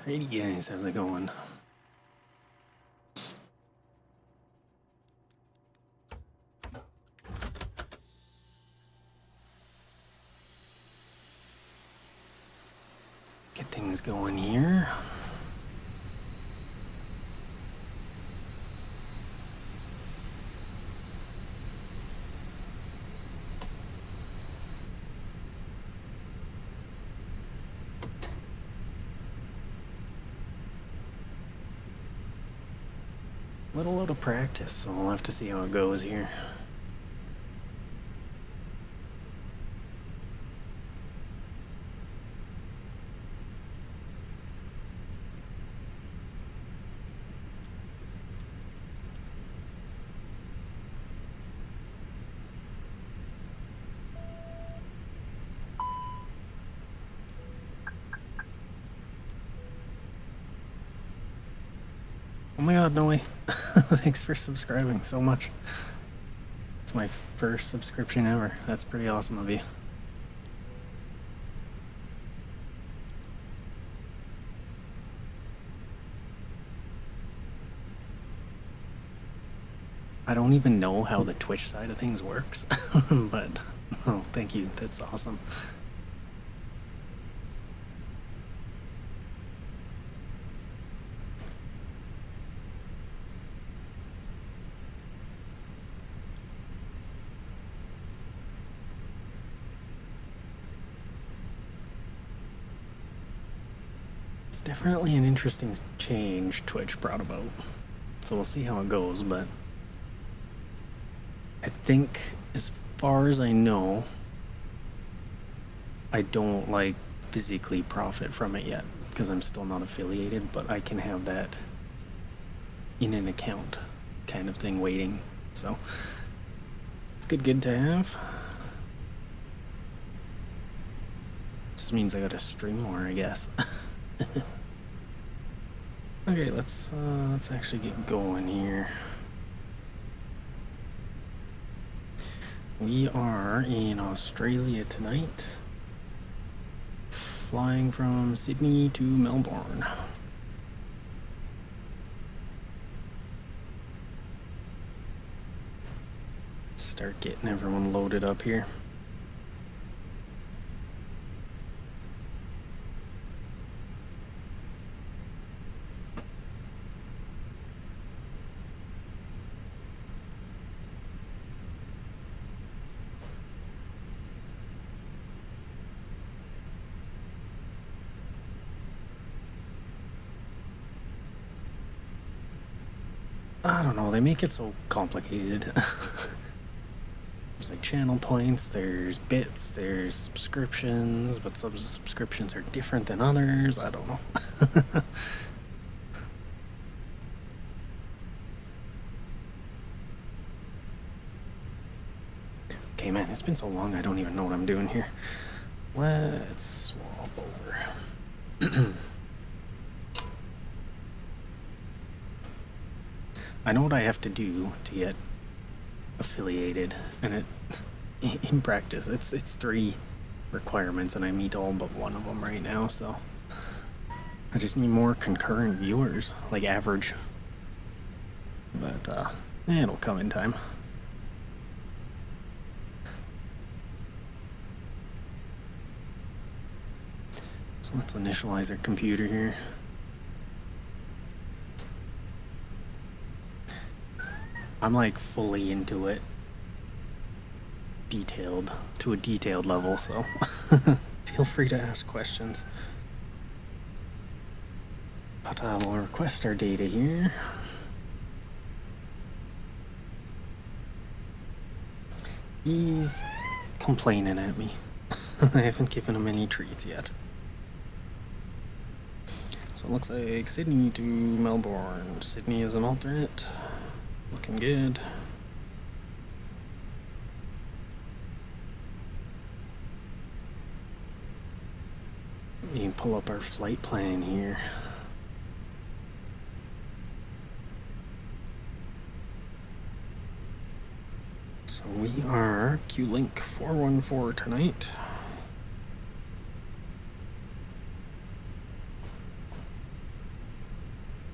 Alrighty guys, how's it going? Get things going here. Little out of practice, so we'll have to see how it goes here. Oh my god, no way. Thanks for subscribing so much. It's my first subscription ever. That's pretty awesome of you. I don't even know how the Twitch side of things works, but oh, thank you. That's awesome. It's definitely an interesting change Twitch brought about. So we'll see how it goes, but I think as far as I know, I don't like physically profit from it yet because I'm still not affiliated, but I can have that in an account kind of thing waiting. So it's good to have. Just means I gotta stream more, I guess. Okay, let's actually get going here. We are in Australia tonight, flying from Sydney to Melbourne. Start getting everyone loaded up here. I don't know, they make it so complicated. There's like channel points, there's bits, there's subscriptions, but some subscriptions are different than others. I don't know. Okay, man, it's been so long I don't even know what I'm doing here. Let's swap over. I know what I have to do to get affiliated, and in practice it's 3 requirements and I meet all but one of them right now, so I just need more concurrent viewers, like average, but it'll come in time. So let's initialize our computer here. I'm like fully into it, detailed to a detailed level, so feel free to ask questions. But we'll request our data here. He's complaining at me. I haven't given him any treats yet. So it looks like Sydney to Melbourne. Sydney is an alternate. Looking good. We can pull up our flight plan here. So we are Q-Link 414 tonight.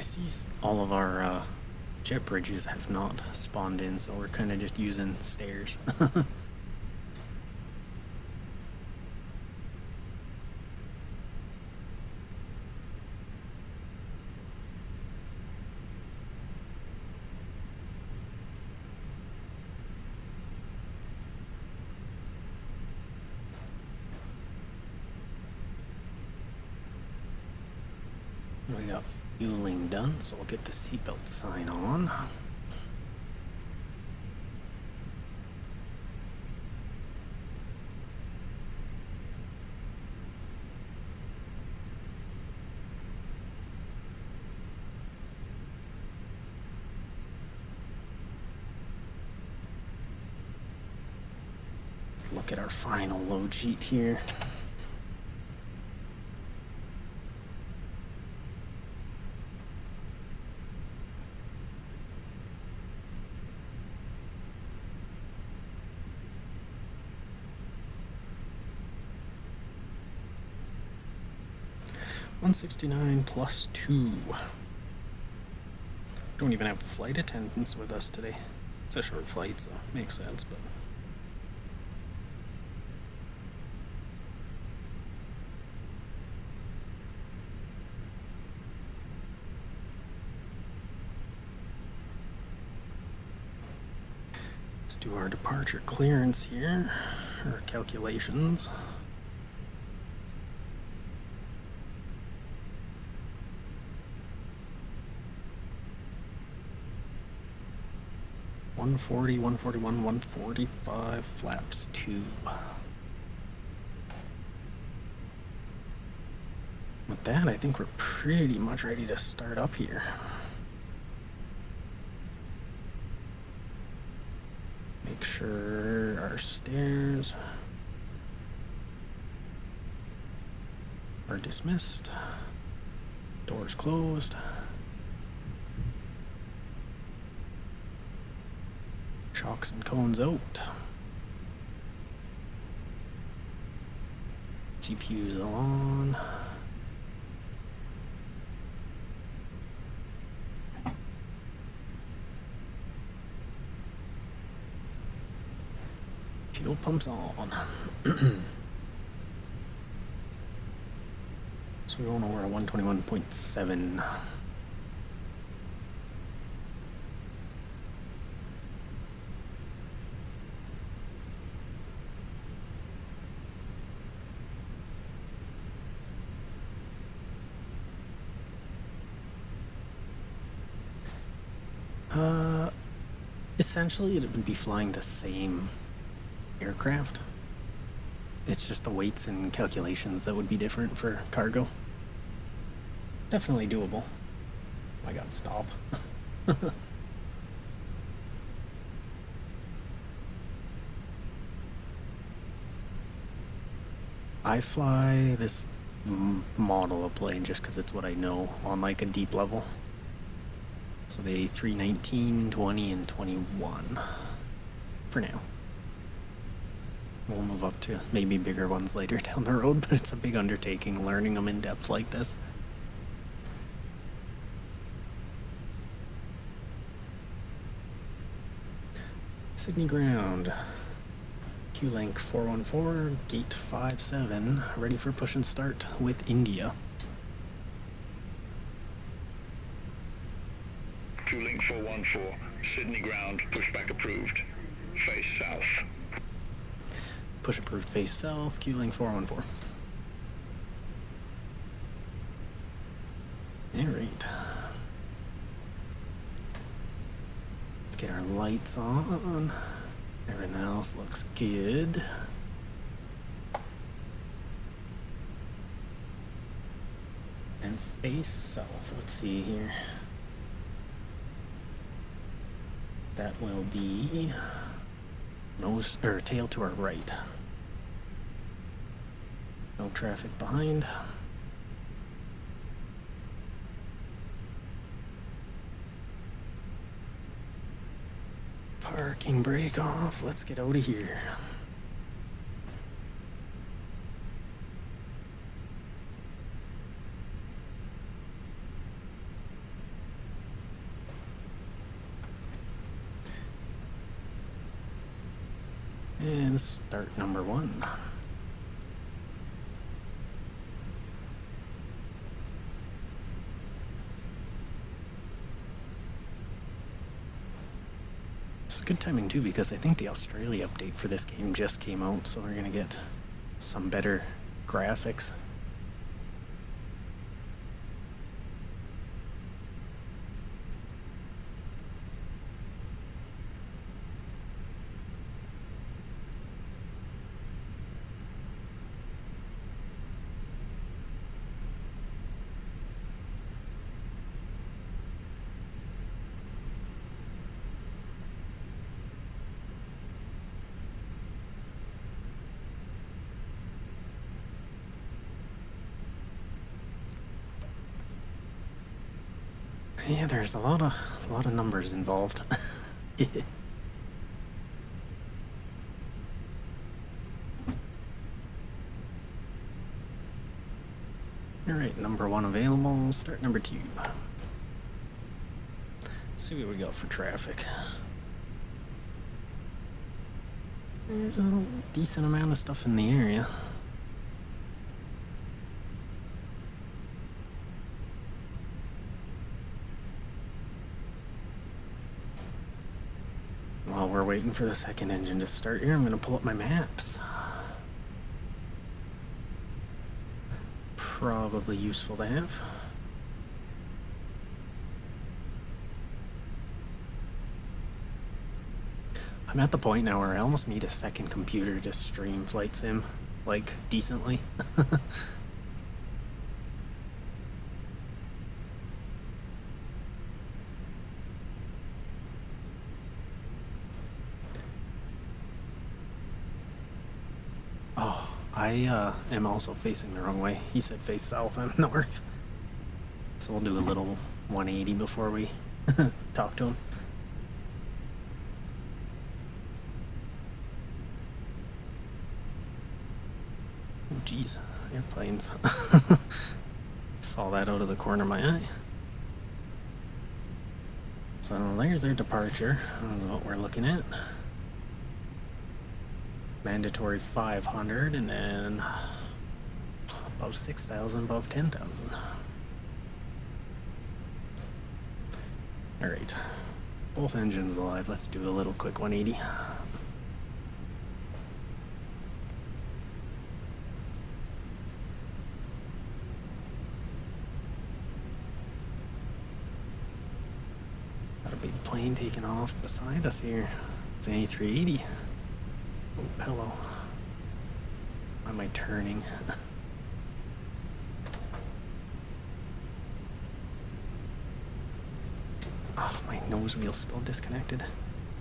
I see all of our jet bridges have not spawned in, so we're kind of just using stairs. We got fueling done, so we'll get the seatbelt sign on. Let's look at our final load sheet here. $169 plus 2. Don't even have flight attendants with us today. It's a short flight, so it makes sense, but let's do our departure clearance here, our calculations. $140, $141, $145, flaps 2. With that, I think we're pretty much ready to start up here. Make sure our stairs are dismissed. Doors closed. Chocks and cones out. GPUs on. Fuel pumps on. So we're going over to 121.7. Essentially, it would be flying the same aircraft. It's just the weights and calculations that would be different for cargo. Definitely doable. I got stop. I fly this model of plane just because it's what I know on like a deep level. So the A319, 20, and 21 for now. We'll move up to maybe bigger ones later down the road, but it's a big undertaking learning them in depth like this. Sydney ground. Q-Link 414, gate 57, ready for push and start with India. Q-Link 414, Sydney ground, pushback approved. Face south. Push approved, face south, Q-Link 414. Alright. Let's get our lights on. Everything else looks good. And face south, let's see here. That will be nose or tail to our right. No traffic behind. Parking brake off. Let's get out of here. And start number 1. It's good timing too, because I think the Australia update for this game just came out, so we're gonna get some better graphics. Yeah, there's a lot of numbers involved. Alright, number 1 available, start number 2. Let's see what we got for traffic. There's a decent amount of stuff in the area. While we're waiting for the second engine to start here, I'm going to pull up my maps. Probably useful to have. I'm at the point now where I almost need a second computer to stream Flight Sim, like, decently. Oh, I am also facing the wrong way. He said face south, I'm north. So we'll do a little 180 before we talk to him. Oh, geez, airplanes. Saw that out of the corner of my eye. So there's our departure. That's what we're looking at. Mandatory 500, and then above 6,000, above 10,000. Alright, both engines alive. Let's do a little quick 180. Got a big plane taking off beside us here. It's an A380. Oh, hello. Why am I turning? Oh, my nose wheel's still disconnected.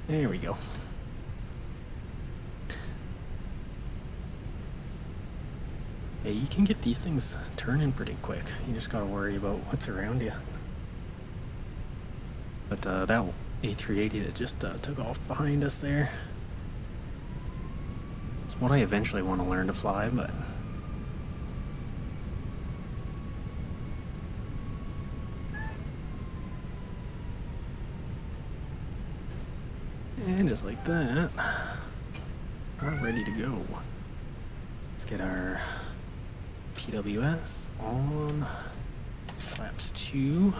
There we go. Yeah, you can get these things turning pretty quick. You just gotta worry about what's around you. But that A380 that just took off behind us there, it's what I eventually want to learn to fly, but and just like that, we're ready to go. Let's get our PWS on, flaps 2.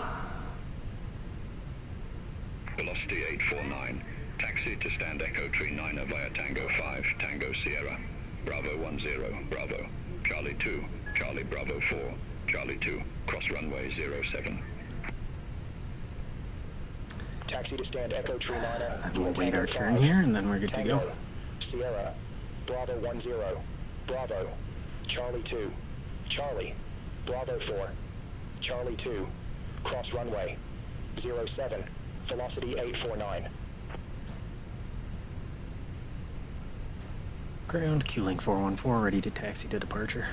Velocity 849. Taxi to stand Echo Tree 9 via Tango 5, Tango Sierra. Bravo 10, Bravo. Charlie 2, Charlie Bravo 4, Charlie 2, cross runway 07. Taxi to stand Echo Tree 9. And we'll wait our turn here, and then we're good to go. Sierra, Bravo 10, Bravo. Charlie 2, Charlie, Bravo 4, Charlie 2, cross runway 07, velocity 849. Ground, Q-Link 414, ready to taxi to departure.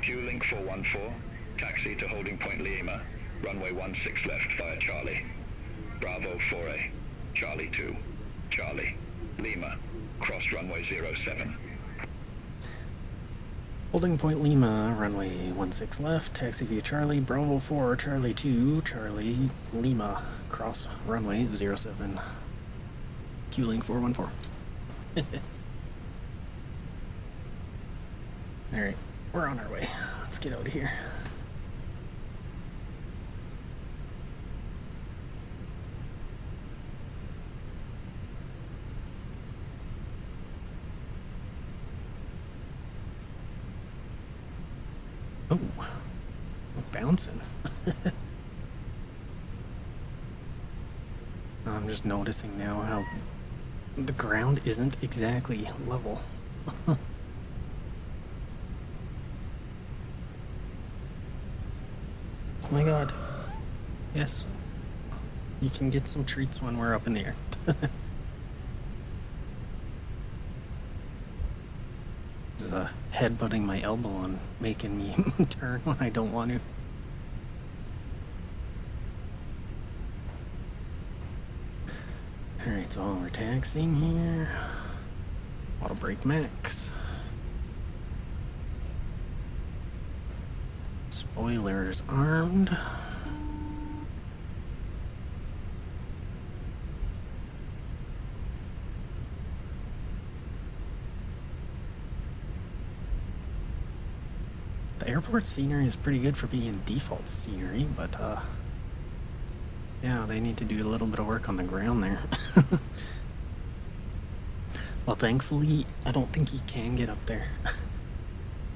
Q-Link 414, taxi to holding point Lima, runway 16 left via Charlie. Bravo 4A, Charlie 2, Charlie, Lima, cross runway 07. Holding point Lima, runway 16 left, taxi via Charlie, Bravo 4, Charlie 2, Charlie, Lima, cross runway 07. Q-Link 414. Alright, we're on our way. Let's get out of here. Oh, we're bouncing. I'm just noticing now how the ground isn't exactly level. Oh my god. Yes. You can get some treats when we're up in the air. This is headbutting my elbow and making me turn when I don't want to. Alright, so we're taxiing here. Auto brake max. Spoilers armed. The airport scenery is pretty good for being default scenery, but yeah, they need to do a little bit of work on the ground there. Well, thankfully, I don't think he can get up there.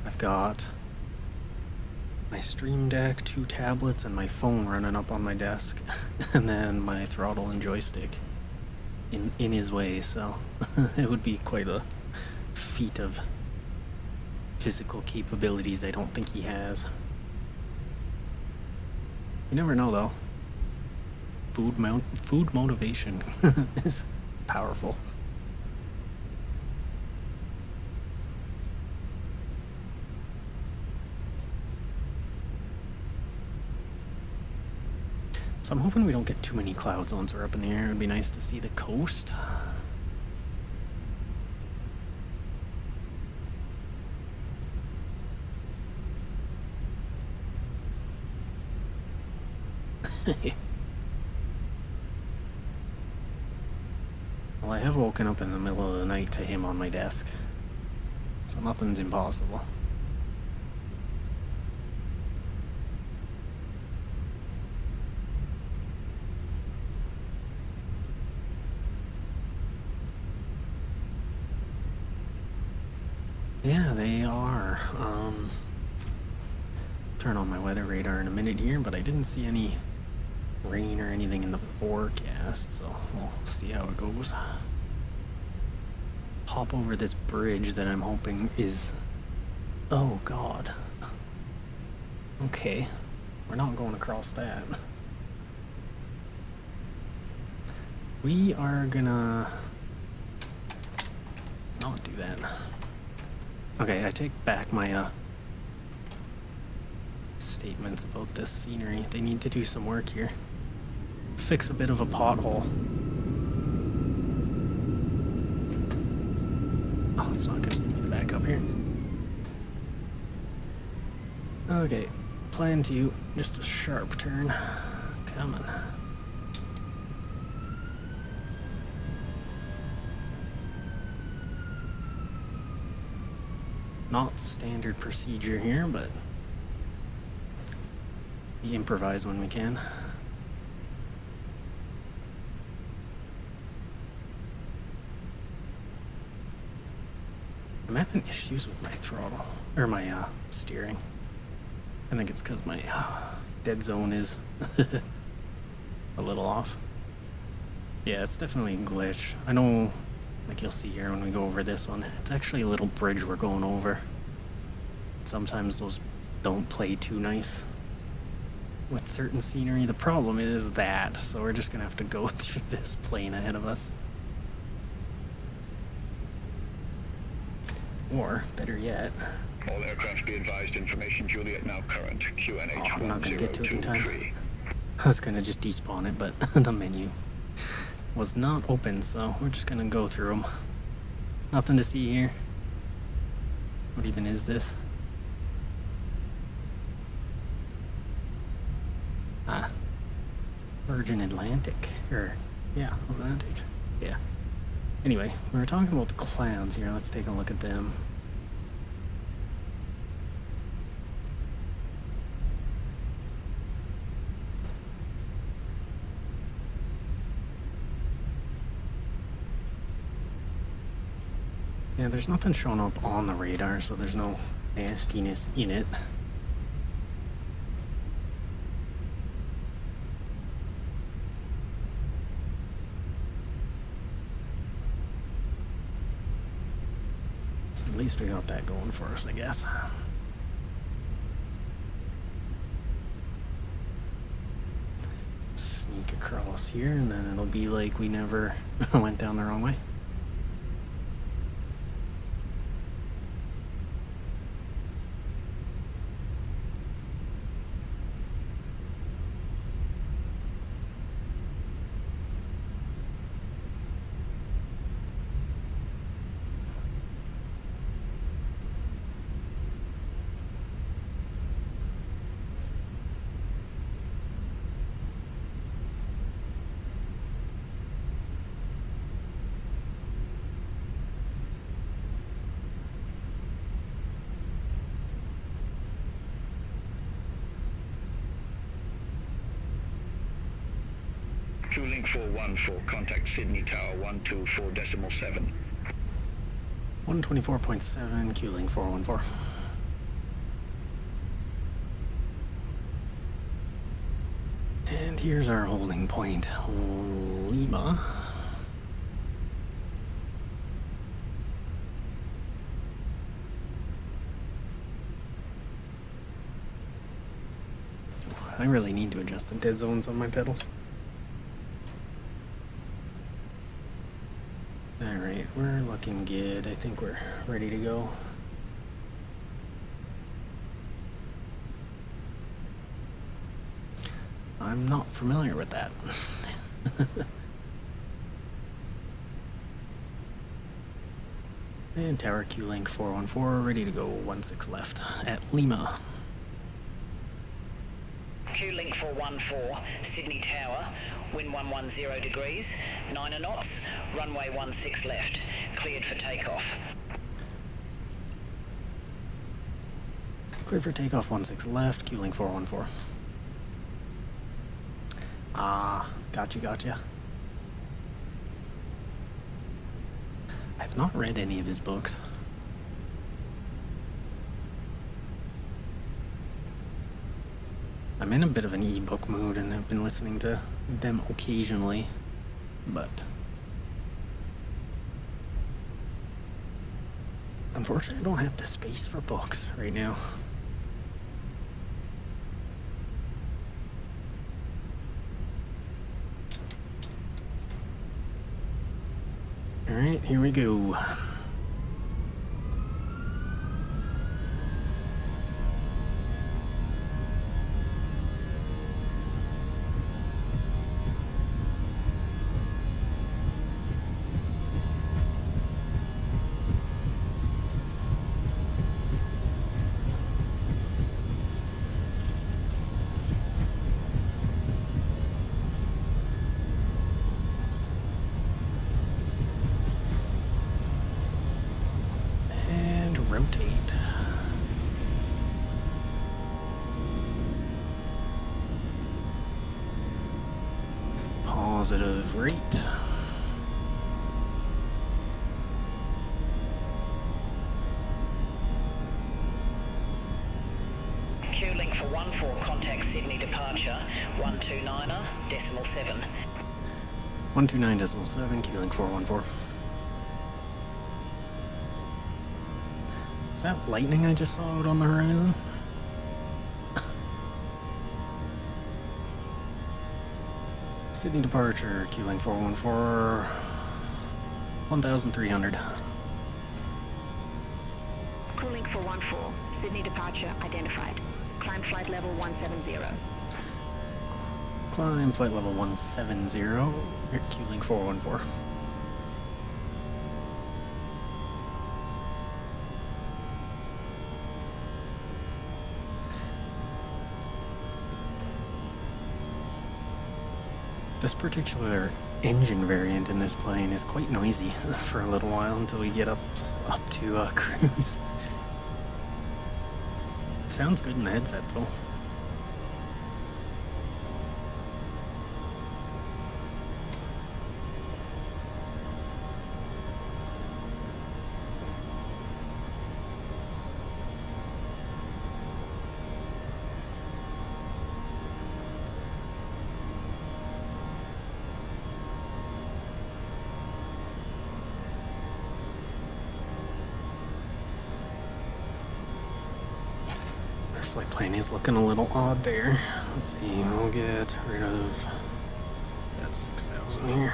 I've got my Stream Deck, 2 tablets, and my phone running up on my desk, and then my throttle and joystick in his way, so it would be quite a feat of physical capabilities I don't think he has. You never know, though. Food motivation is powerful. So I'm hoping we don't get too many clouds once we're up in the air. It'd be nice to see the coast. Well, I have woken up in the middle of the night to him on my desk, so nothing's impossible. Yeah, they are. Turn on my weather radar in a minute here, but I didn't see any rain or anything in the forecast, so we'll see how it goes. Hop over this bridge that I'm hoping is... Oh god. Okay, we're not going across that. We are gonna not do that. Okay, I take back my statements about this scenery. They need to do some work here. Fix a bit of a pothole. Oh, it's not gonna get me to back up here. Okay, plan to just a sharp turn. Coming. Not standard procedure here, but we improvise when we can. I'm having issues with my throttle, or my steering. I think it's because my dead zone is a little off. Yeah, it's definitely a glitch. I know, like you'll see here when we go over this one, it's actually a little bridge we're going over. Sometimes those don't play too nice with certain scenery. The problem is that, so we're just gonna have to go through this plane ahead of us. Or, better yet... All aircraft be advised, information Juliet now current, QNH I'm not gonna get to it in time. 1023. I was gonna just despawn it, but the menu was not open, so we're just gonna go through them. Nothing to see here. What even is this? Ah. Virgin Atlantic. Yeah, Atlantic. Yeah. Anyway, we were talking about the clouds here. Let's take a look at them. Yeah, there's nothing showing up on the radar, so there's no nastiness in it. So at least we got that going for us, I guess. Sneak across here, and then it'll be like we never went down the wrong way. Link 414, contact Sydney Tower 124.7. 124.7, Q-Link 414. And here's our holding point, Lima. I really need to adjust the dead zones on my pedals. Alright, we're looking good. I think we're ready to go. I'm not familiar with that. And Tower Q-Link 414, ready to go, 16 left at Lima. Q-Link 414, Sydney Tower, wind 110 degrees, 9 knots, runway 16 left, cleared for takeoff. Clear for takeoff, 16 left, Q-Link 414. Ah, gotcha. I've not read any of his books. I'm in a bit of an e-book mood and I've been listening to them occasionally, but unfortunately I don't have the space for books right now. Alright, here we go. Rotate. Positive rate. Q-Link 414, contact Sydney departure, 129.7. 129.7, Q-Link 414. Is that lightning I just saw out on the horizon? Sydney departure, Q-Link 414, 1,300. Q-Link 414, Sydney departure identified. Climb flight level 170. Climb flight level 170, Q-Link 414. This particular engine variant in this plane is quite noisy for a little while until we get up to cruise. Sounds good in the headset though. Flight plan is looking a little odd there. Let's see, we'll get rid of that 6,000 here.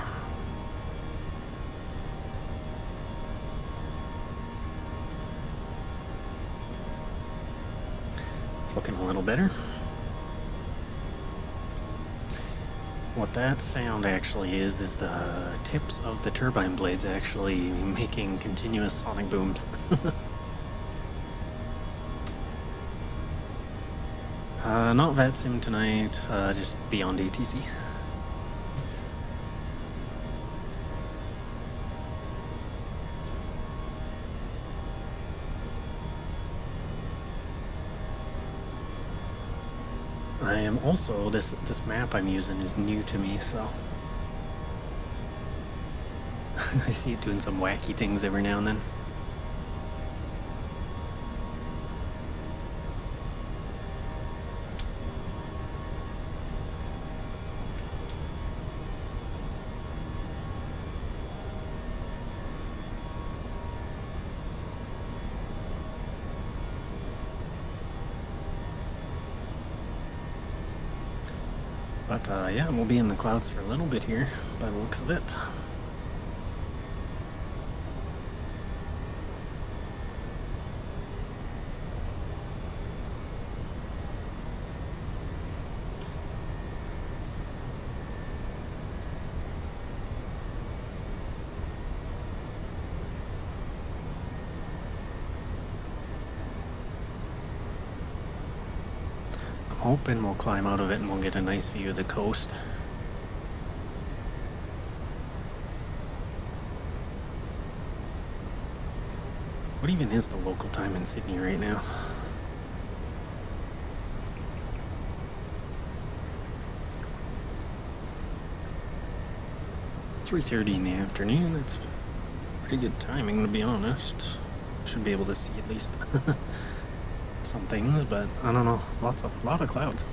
It's looking a little better. What that sound actually is the tips of the turbine blades actually making continuous sonic booms. Not VATSIM tonight, just beyond ATC. I am also, this map I'm using is new to me, so I see it doing some wacky things every now and then. But yeah, we'll be in the clouds for a little bit here, by the looks of it. Hoping we'll climb out of it and we'll get a nice view of the coast. What even is the local time in Sydney right now? $3:30 in the afternoon. That's pretty good timing, to be honest. Should be able to see at least some things, but I don't know. A lot of clouds.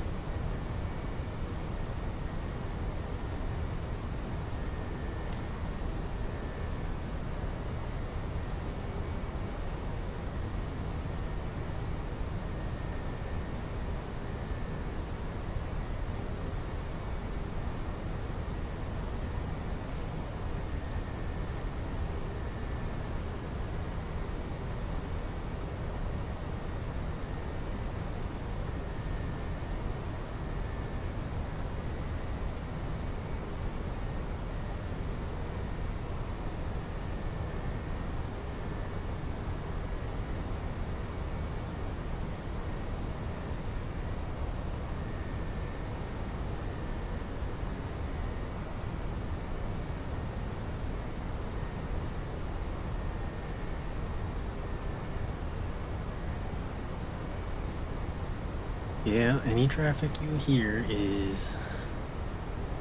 Yeah, any traffic you hear is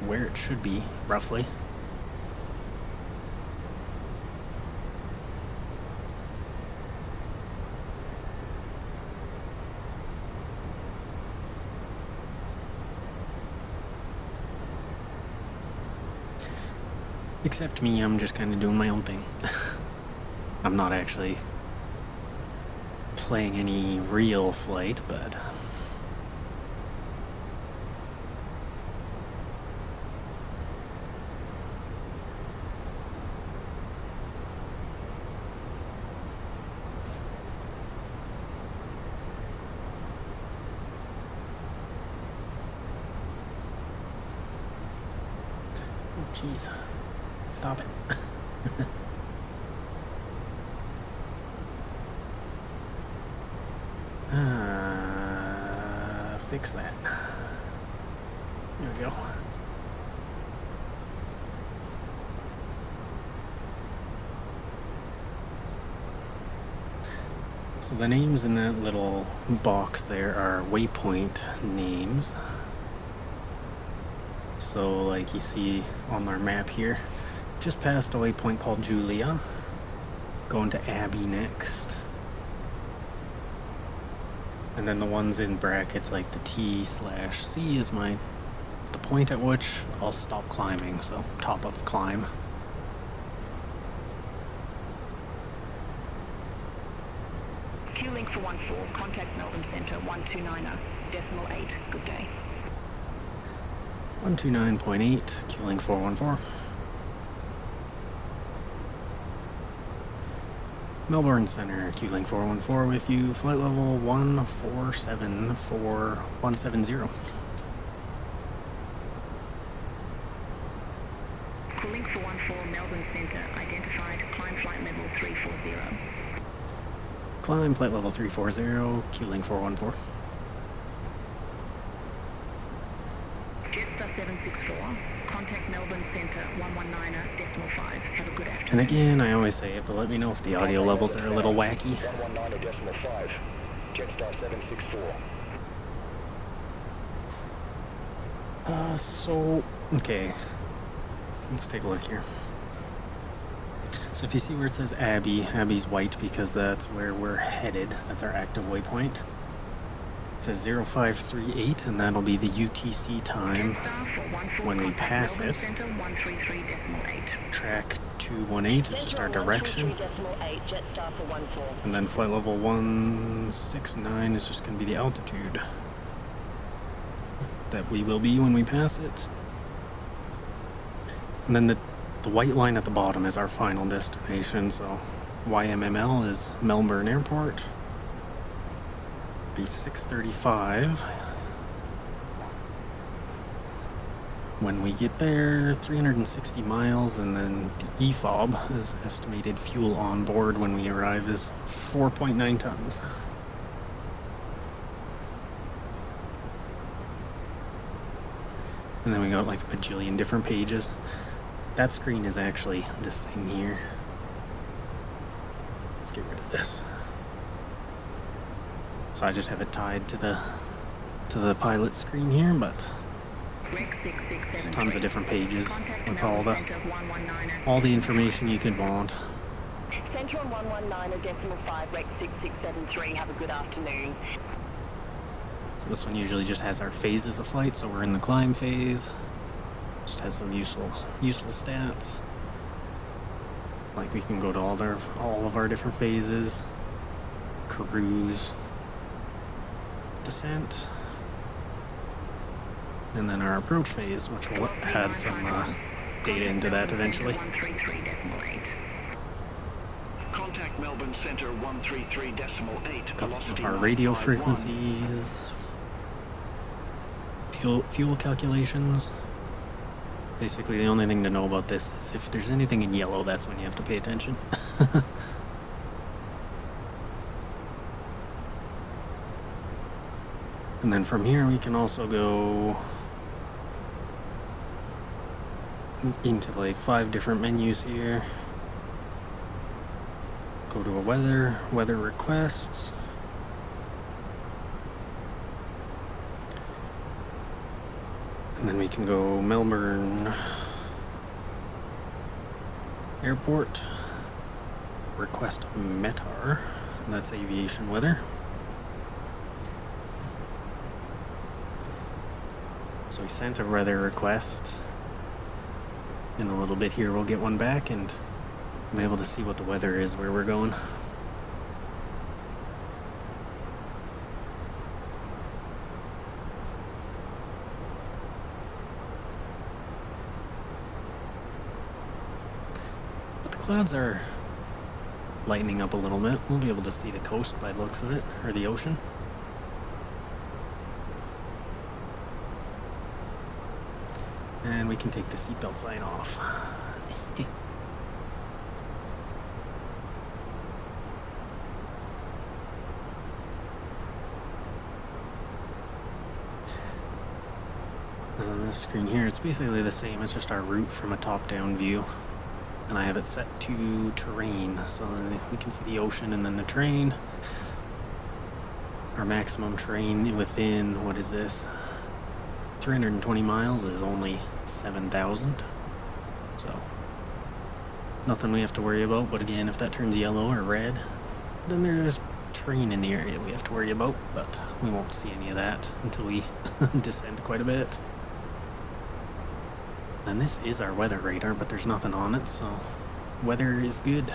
where it should be, roughly. Except me, I'm just kind of doing my own thing. I'm not actually playing any real flight, but oh, jeez. Stop it. Fix that. There we go. So the names in that little box there are waypoint names. So like you see on our map here, just past a waypoint called Julia, going to Abby next. And then the ones in brackets like the T/C is the point at which I'll stop climbing, so top of climb. Q-Link for 14, contact Melbourne Centre 129.8, good day. 129.8, Q-Link 414. Melbourne Centre, Q-Link 414 with you, flight level 1474170. Q-Link 414, Melbourne Centre, identified, climb flight level 340. Climb flight level 340, Q-Link 414. Jetstar 764, contact Melbourne Centre 119.5. Have a good afternoon. And again, I always say it, but let me know if the audio levels are a little wacky. 119.5. Jetstar 764. Okay. Let's take a look here. So if you see where it says Abby's white because that's where we're headed. That's our active waypoint. It says 0538, and that'll be the UTC time when we pass it. Track 218 is just our direction. And then flight level 169 is just going to be the altitude that we will be when we pass it. And then the white line at the bottom is our final destination, so YMML is Melbourne Airport. Be 6:35. When we get there, 360 miles, and then the EFOB is estimated fuel on board when we arrive is 4.9 tons. And then we got like a bajillion different pages. That screen is actually this thing here. Let's get rid of this. So I just have it tied to the pilot screen here, but there's tons of different pages with all the information you could want. Centre on 119.5, rec 6673. Have a good afternoon. So this one usually just has our phases of flight, so we're in the climb phase. Just has some useful stats. Like we can go to all of our different phases. Cruise. Descent. And then our approach phase, which will add some data into that eventually. Contact Melbourne Centre 133.8. Got some of our radio frequencies. Fuel calculations. Basically, the only thing to know about this is if there's anything in yellow, that's when you have to pay attention. And then from here, we can also go into like 5 different menus here. Go to a weather requests. And then we can go Melbourne Airport, request METAR, and that's aviation weather. So we sent a weather request. In a little bit here we'll get one back and be able to see what the weather is where we're going. Clouds are lightening up a little bit. We'll be able to see the coast by the looks of it, or the ocean. And we can take the seatbelt sign off. And on this screen here, it's basically the same. It's just our route from a top-down view. And I have it set to terrain, so we can see the ocean and then the terrain. our maximum terrain within, what is this, 320 miles is only 7,000. So, nothing we have to worry about. But again, if that turns yellow or red, then there's terrain in the area we have to worry about. But we won't see any of that until we descend quite a bit. And this is our weather radar, but there's nothing on it, so weather is good.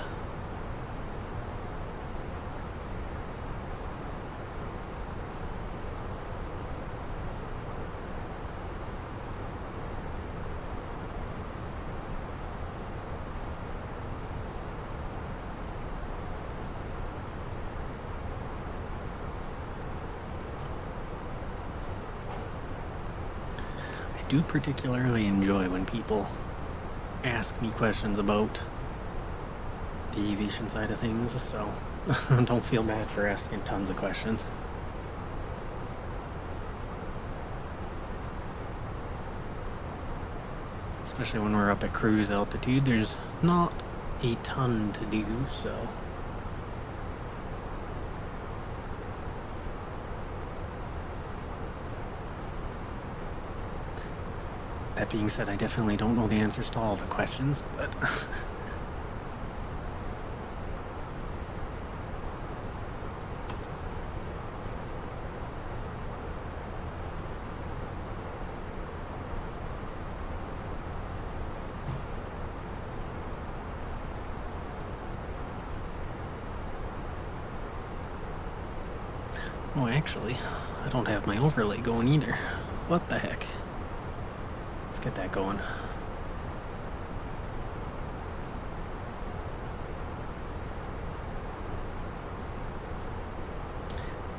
I do particularly enjoy when people ask me questions about the aviation side of things, so don't feel bad for asking tons of questions. Especially when we're up at cruise altitude, there's not a ton to do, so. That being said, I definitely don't know the answers to all the questions, but oh, actually, I don't have my overlay going either. What the heck? Let's get that going.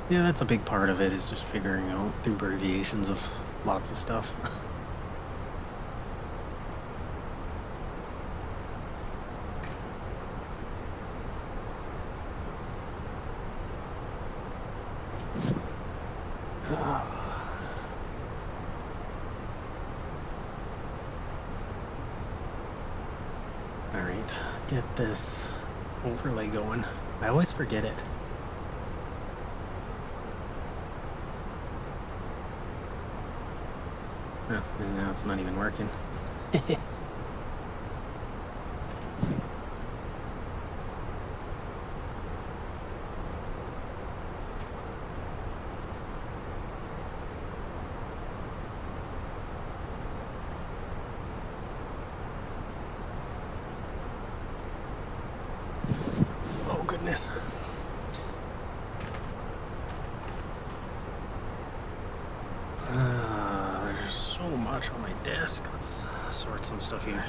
Yeah, that's a big part of it, is just figuring out the abbreviations of lots of stuff. Alright, get this overlay going. I always forget it. Oh, and now it's not even working. Oh goodness. There's so much on my desk. Let's sort some stuff here.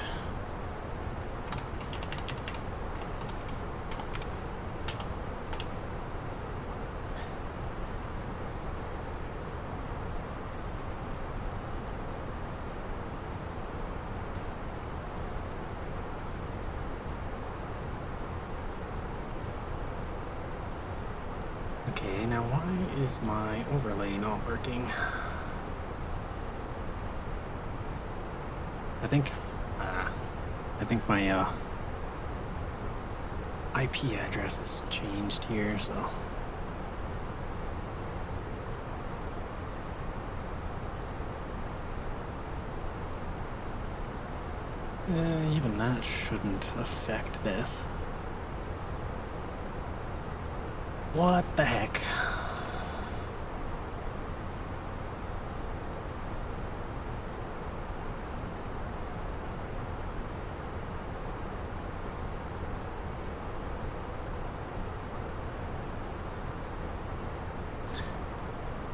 Okay, now why is my overlay not working? I think my IP address has changed here, so. Even that shouldn't affect this. What the heck?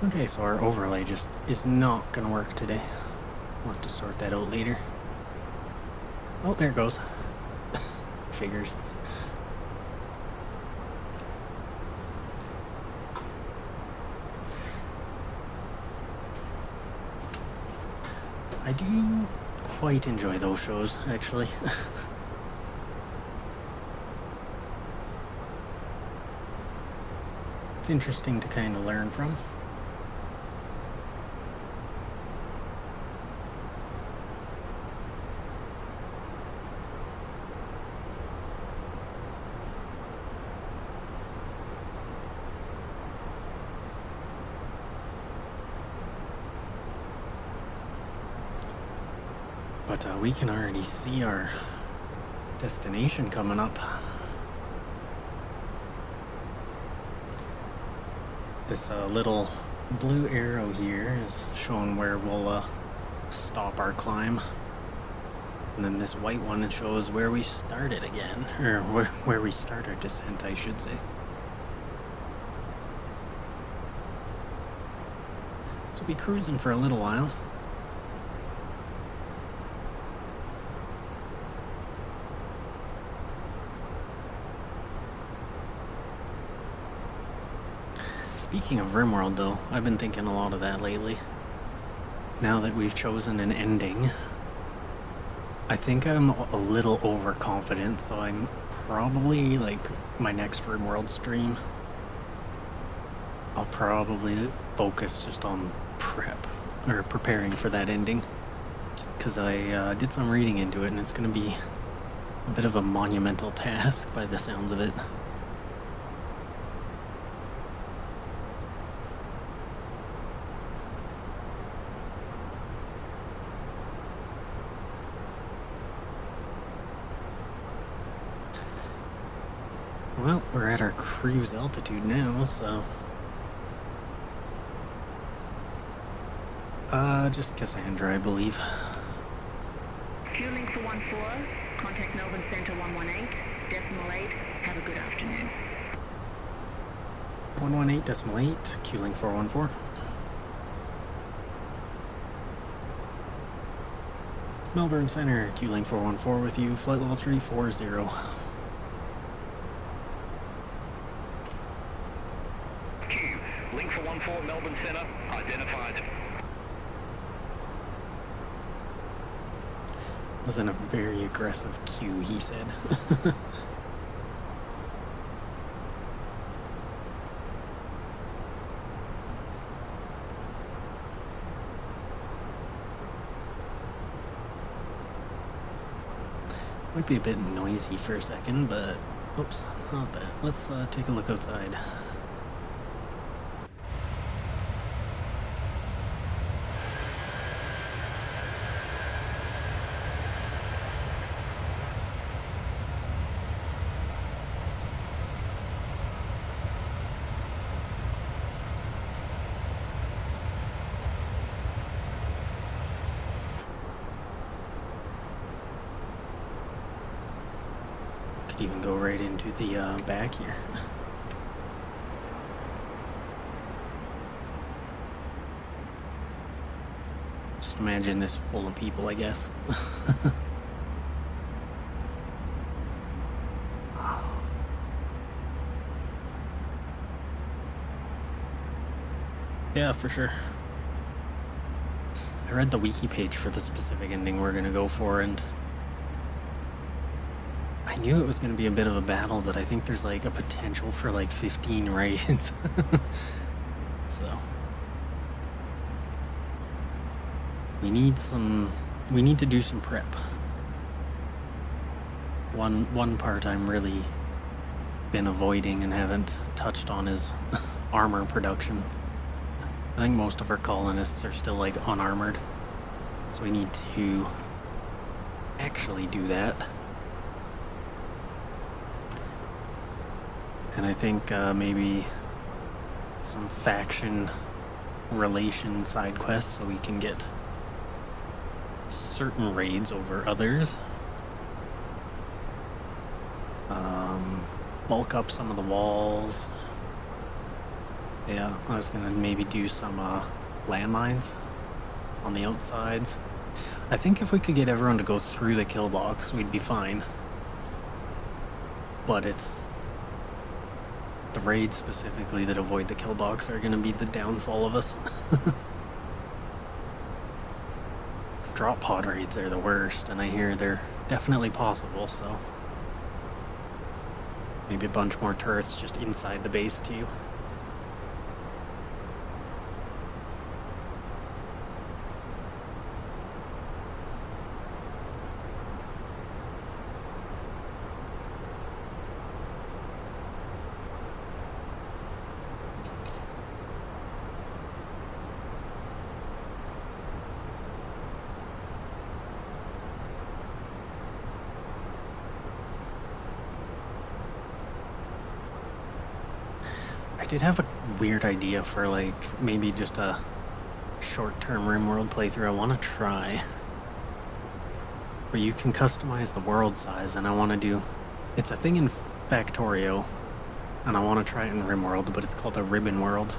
Okay, so our overlay just is not gonna work today. We'll have to sort that out later. Oh, there it goes. Figures. I do quite enjoy those shows, actually. It's interesting to kind of learn from. But we can already see our destination coming up. This little blue arrow here is showing where we'll stop our climb. And then this white one shows where we started again, or where we start our descent, I should say. So we'll be cruising for a little while. Speaking of RimWorld though, I've been thinking a lot of that lately. Now that we've chosen an ending, I think I'm a little overconfident, so I'm probably, like, my next RimWorld stream, I'll probably focus just on preparing for that ending. Because I did some reading into it, and it's going to be a bit of a monumental task by the sounds of it. Well, we're at our cruise altitude now, so... just Cassandra, I believe. Fueling for 14, contact Melbourne Centre 118.8, have a good afternoon. 118.8, Q-Link 414. Melbourne Centre, Q-Link 414 with you, flight level 340. Q, link for 14 Melbourne Centre, identified. Wasn't a very aggressive cue, he said. Might be a bit noisy for a second, but oops, not that. Let's take a look outside. Could even go right into the back here. Just imagine this full of people, I guess. Yeah, for sure. I read the wiki page for the specific ending we're gonna go for, and I knew it was going to be a bit of a battle, but I think there's like a potential for like 15 raids. So we need to do some prep. One part I'm really been avoiding and haven't touched on is armor production. I think most of our colonists are still like unarmored, so we need to actually do that. And I think maybe some faction relation side quests so we can get certain raids over others. Bulk up some of the walls. Yeah, I was gonna maybe do some landmines on the outsides. I think if we could get everyone to go through the kill box, we'd be fine. But it's the raids specifically that avoid the kill box are going to be the downfall of us. Drop pod raids are the worst, and I hear they're definitely possible, so maybe a bunch more turrets just inside the base too. did have a weird idea for like maybe just a short-term RimWorld playthrough I want to try. But you can customize the world size, and I want to do... It's a thing in Factorio, and I want to try it in RimWorld, but it's called a Ribbon World,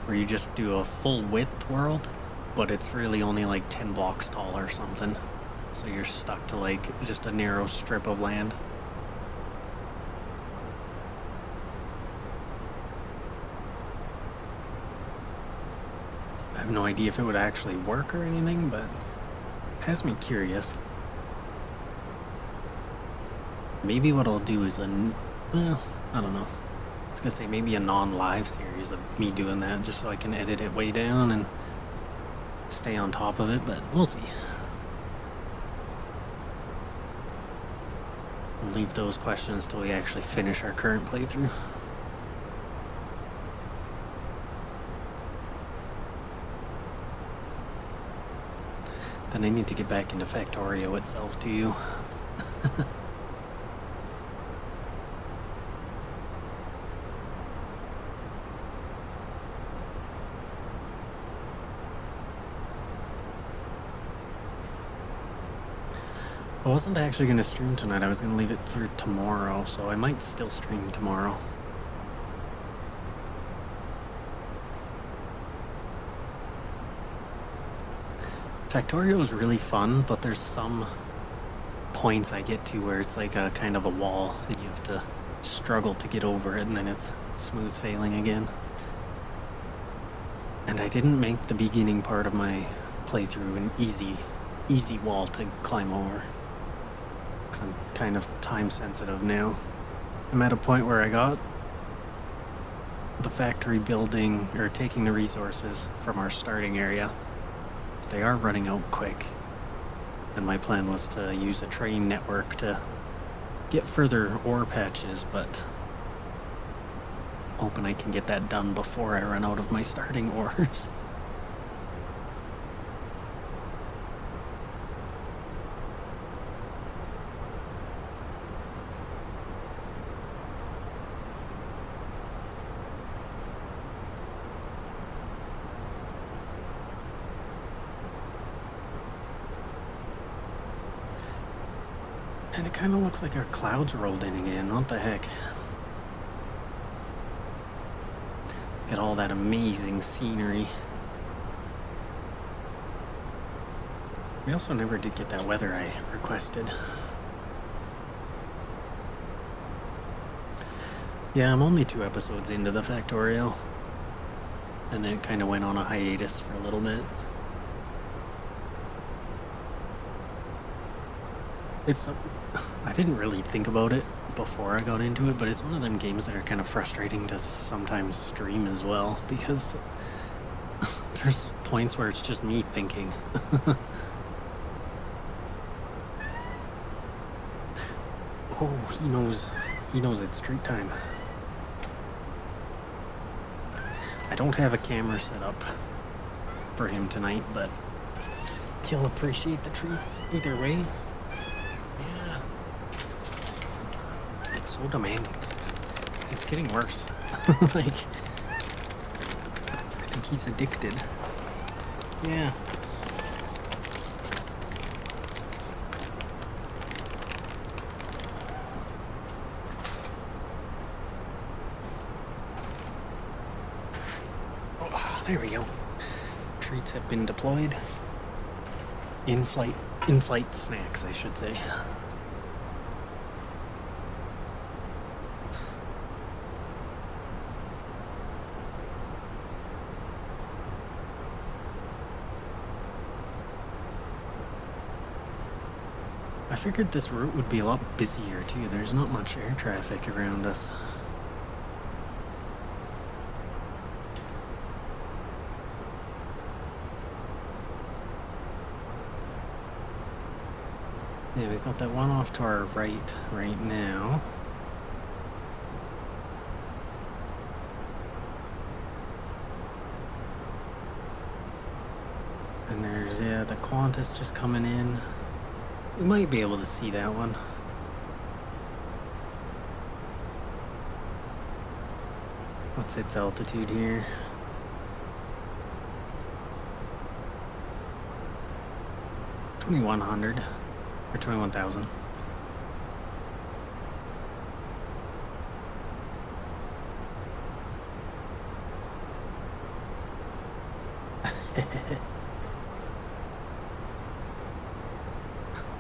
where you just do a full-width world, but it's really only like 10 blocks tall or something. So you're stuck to like just a narrow strip of land. I have no idea if it would actually work or anything, but it has me curious. Maybe what I'll do is well, I don't know. I was gonna say maybe a non-live series of me doing that, just so I can edit it way down and stay on top of it, but we'll see. We'll leave those questions till we actually finish our current playthrough. Then I need to get back into Factorio itself too. I wasn't actually going to stream tonight, I was going to leave it for tomorrow, so I might still stream tomorrow. Factorio is really fun, but there's some points I get to where it's like a kind of a wall, and you have to struggle to get over it, and then it's smooth sailing again. And I didn't make the beginning part of my playthrough an easy wall to climb over. Because I'm kind of time sensitive now. I'm at a point where I got the factory building, or taking the resources from our starting area. They are running out quick, and my plan was to use a train network to get further ore patches, but I'm hoping I can get that done before I run out of my starting ores. And it kind of looks like our clouds rolled in again. What the heck? Get all that amazing scenery. We also never did get that weather I requested. Yeah, I'm only 2 episodes into the Factorio. And then it kind of went on a hiatus for a little bit. I didn't really think about it before I got into it, but it's one of them games that are kind of frustrating to sometimes stream as well, because there's points where it's just me thinking. Oh, he knows it's treat time. I don't have a camera set up for him tonight, but he'll appreciate the treats either way. So demanding. It's getting worse. Like, I think he's addicted. Yeah. Oh, there we go. Treats have been deployed. In-flight snacks, I should say. I figured this route would be a lot busier too. There's not much air traffic around us. Yeah, we've got that one off to our right now. And there's, yeah, the Qantas just coming in. We might be able to see that one. What's its altitude here? $2,100 or 21,000.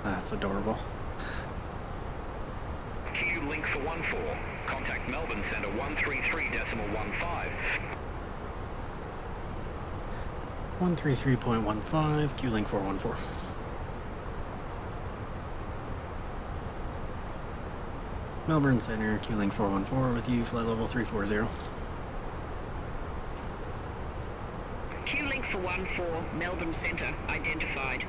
That's adorable. Q link for 14. Contact Melbourne Centre 133.15. 133.15, Q-Link 414. Melbourne Centre, Q-Link 414 with you, flight level 340. Q-Link for 14, Melbourne Centre, identified.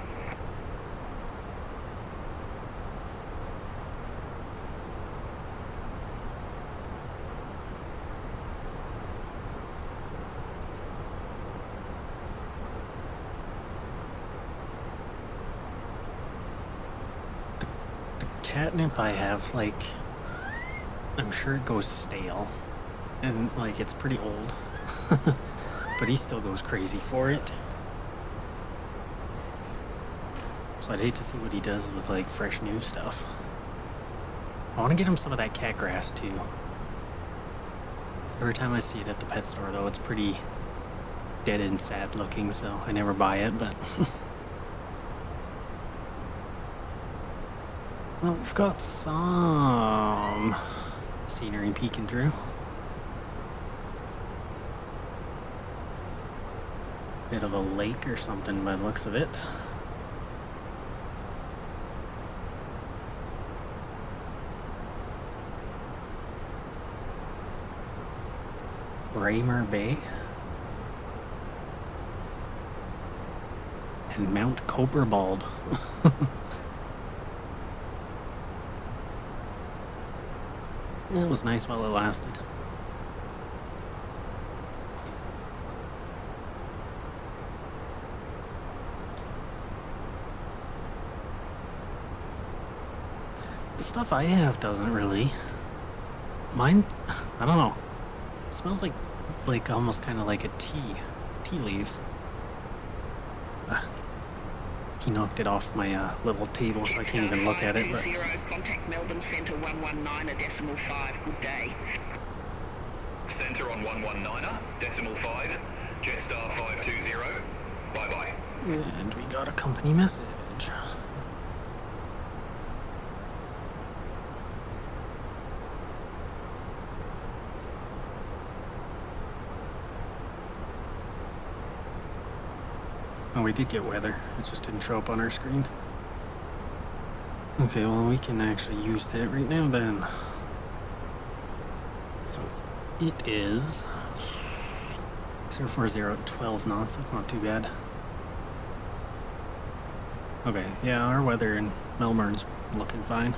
Catnip I have, like, I'm sure it goes stale, and like it's pretty old, but he still goes crazy for it. So I'd hate to see what he does with like fresh new stuff. I want to get him some of that cat grass too. Every time I see it at the pet store though, it's pretty dead and sad looking, so I never buy it, but well, we've got some scenery peeking through. Bit of a lake or something by the looks of it. Braemar Bay and Mount Cobberbald. It was nice while it lasted. The stuff I have doesn't really. Mine, I don't know. It smells like almost kind of like a tea leaves. He knocked it off my little table, so I can't even look at it. But Contact Melbourne Centre 119.5. Good day. Centre on 119.5. Jetstar 520. Bye bye. and we got a company message. Oh, we did get weather. It just didn't show up on our screen. Okay, well, we can actually use that right now then. So, it is 040 at 12 knots. That's not too bad. Okay, yeah, our weather in Melbourne's looking fine.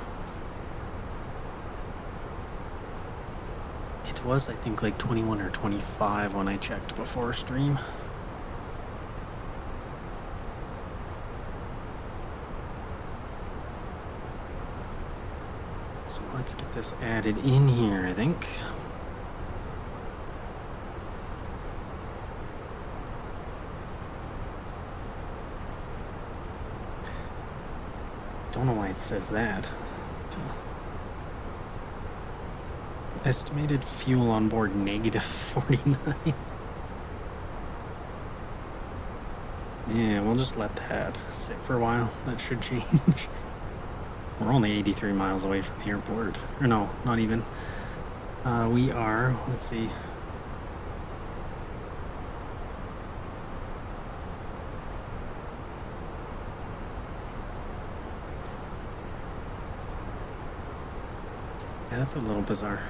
It was, I think, like 21 or 25 when I checked before stream. So let's get this added in here, I think. Don't know why it says that. Estimated fuel on board negative 49. Yeah, we'll just let that sit for a while. That should change. We're only 83 miles away from the airport. Or no, not even. We are, let's see. Yeah, that's a little bizarre.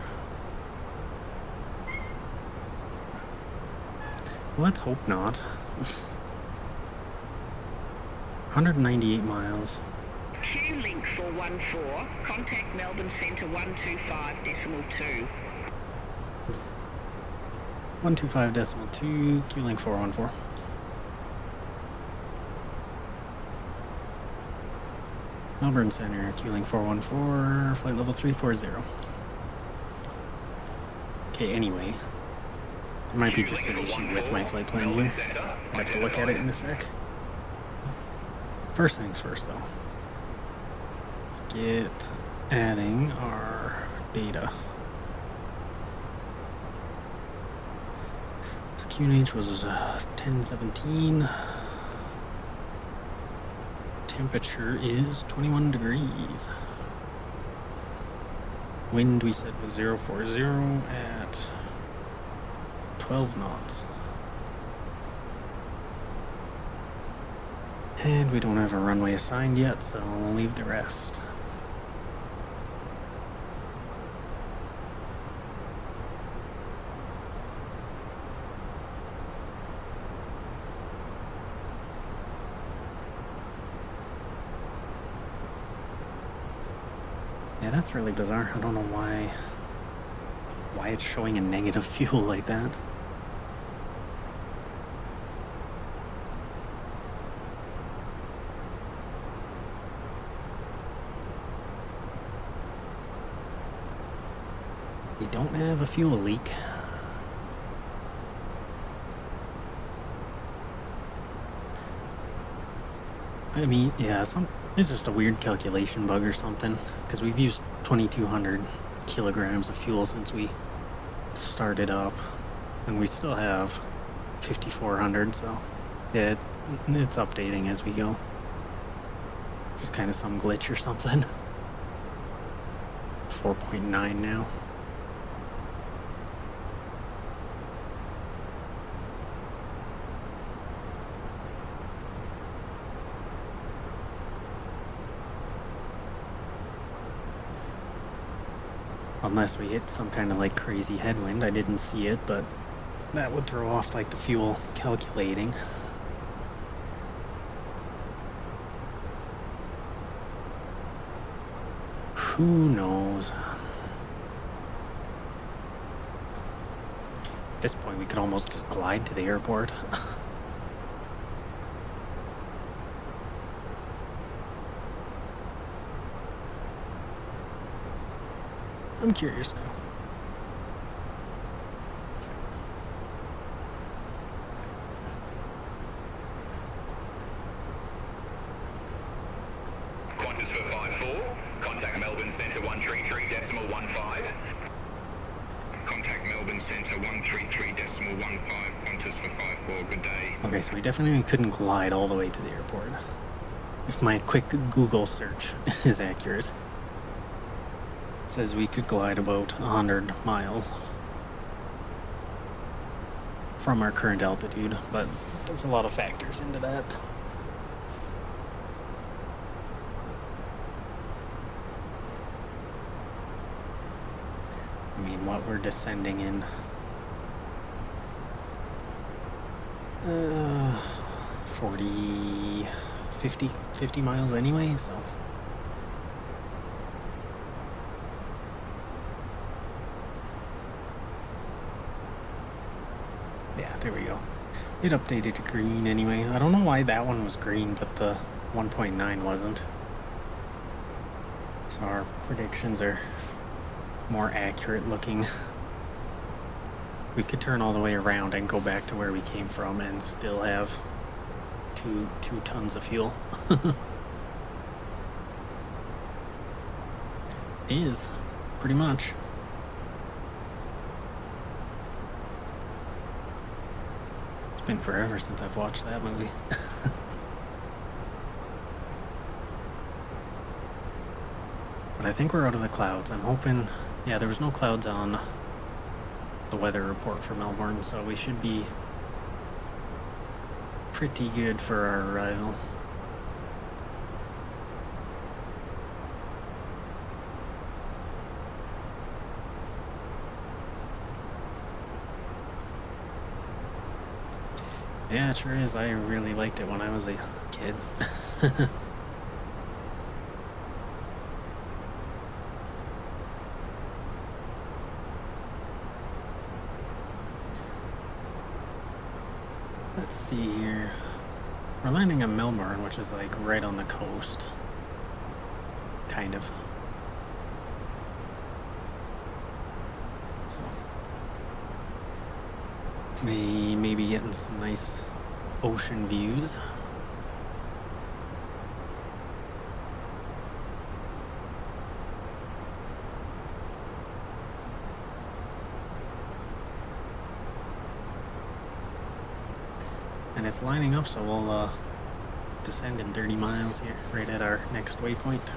Let's hope not. 198 miles. Q-Link 414, contact Melbourne Centre 125.2. 125.2, Q-Link 414. Melbourne Centre, Q-Link 414, flight level 340. Okay, anyway, It might be just an issue with my flight plan here. I have to look at it in a sec. First things first, though. Let's get adding our data. So QNH was 1017. Temperature is 21 degrees. Wind we said was 040 at 12 knots. And we don't have a runway assigned yet, so we'll leave the rest. Yeah, that's really bizarre. I don't know why it's showing a negative fuel like that. We don't have a fuel leak. I mean, yeah, it's just a weird calculation bug or something, because we've used 2,200 kilograms of fuel since we started up, and we still have 5,400, so yeah, it's updating as we go. Just kind of some glitch or something. 4.9 now. Unless we hit some kind of like crazy headwind. I didn't see it, but that would throw off like the fuel calculating. Who knows? At this point, we could almost just glide to the airport. I'm curious now. Qantas for 54. Contact Melbourne Centre 133.15. Contact Melbourne Centre 133.15. Qantas for 54. Good day. Okay, so we definitely couldn't glide all the way to the airport. If my quick Google search is accurate. It says we could glide about 100 miles from our current altitude, but there's a lot of factors into that. I mean, what we're descending in 40, 50 miles anyway, so yeah, there we go. It updated to green anyway. I don't know why that one was green, but the 1.9 wasn't. So our predictions are more accurate looking. We could turn all the way around and go back to where we came from and still have two tons of fuel. Is pretty much. It's been forever since I've watched that movie. But I think we're out of the clouds. I'm hoping, yeah, there was no clouds on the weather report for Melbourne, so we should be pretty good for our arrival. Yeah, it sure is. I really liked it when I was a kid. Let's see here. We're landing in Melbourne, which is like right on the coast. Kind of. So. Maybe getting some nice ocean views. And it's lining up, so we'll descend in 30 miles here, right at our next waypoint.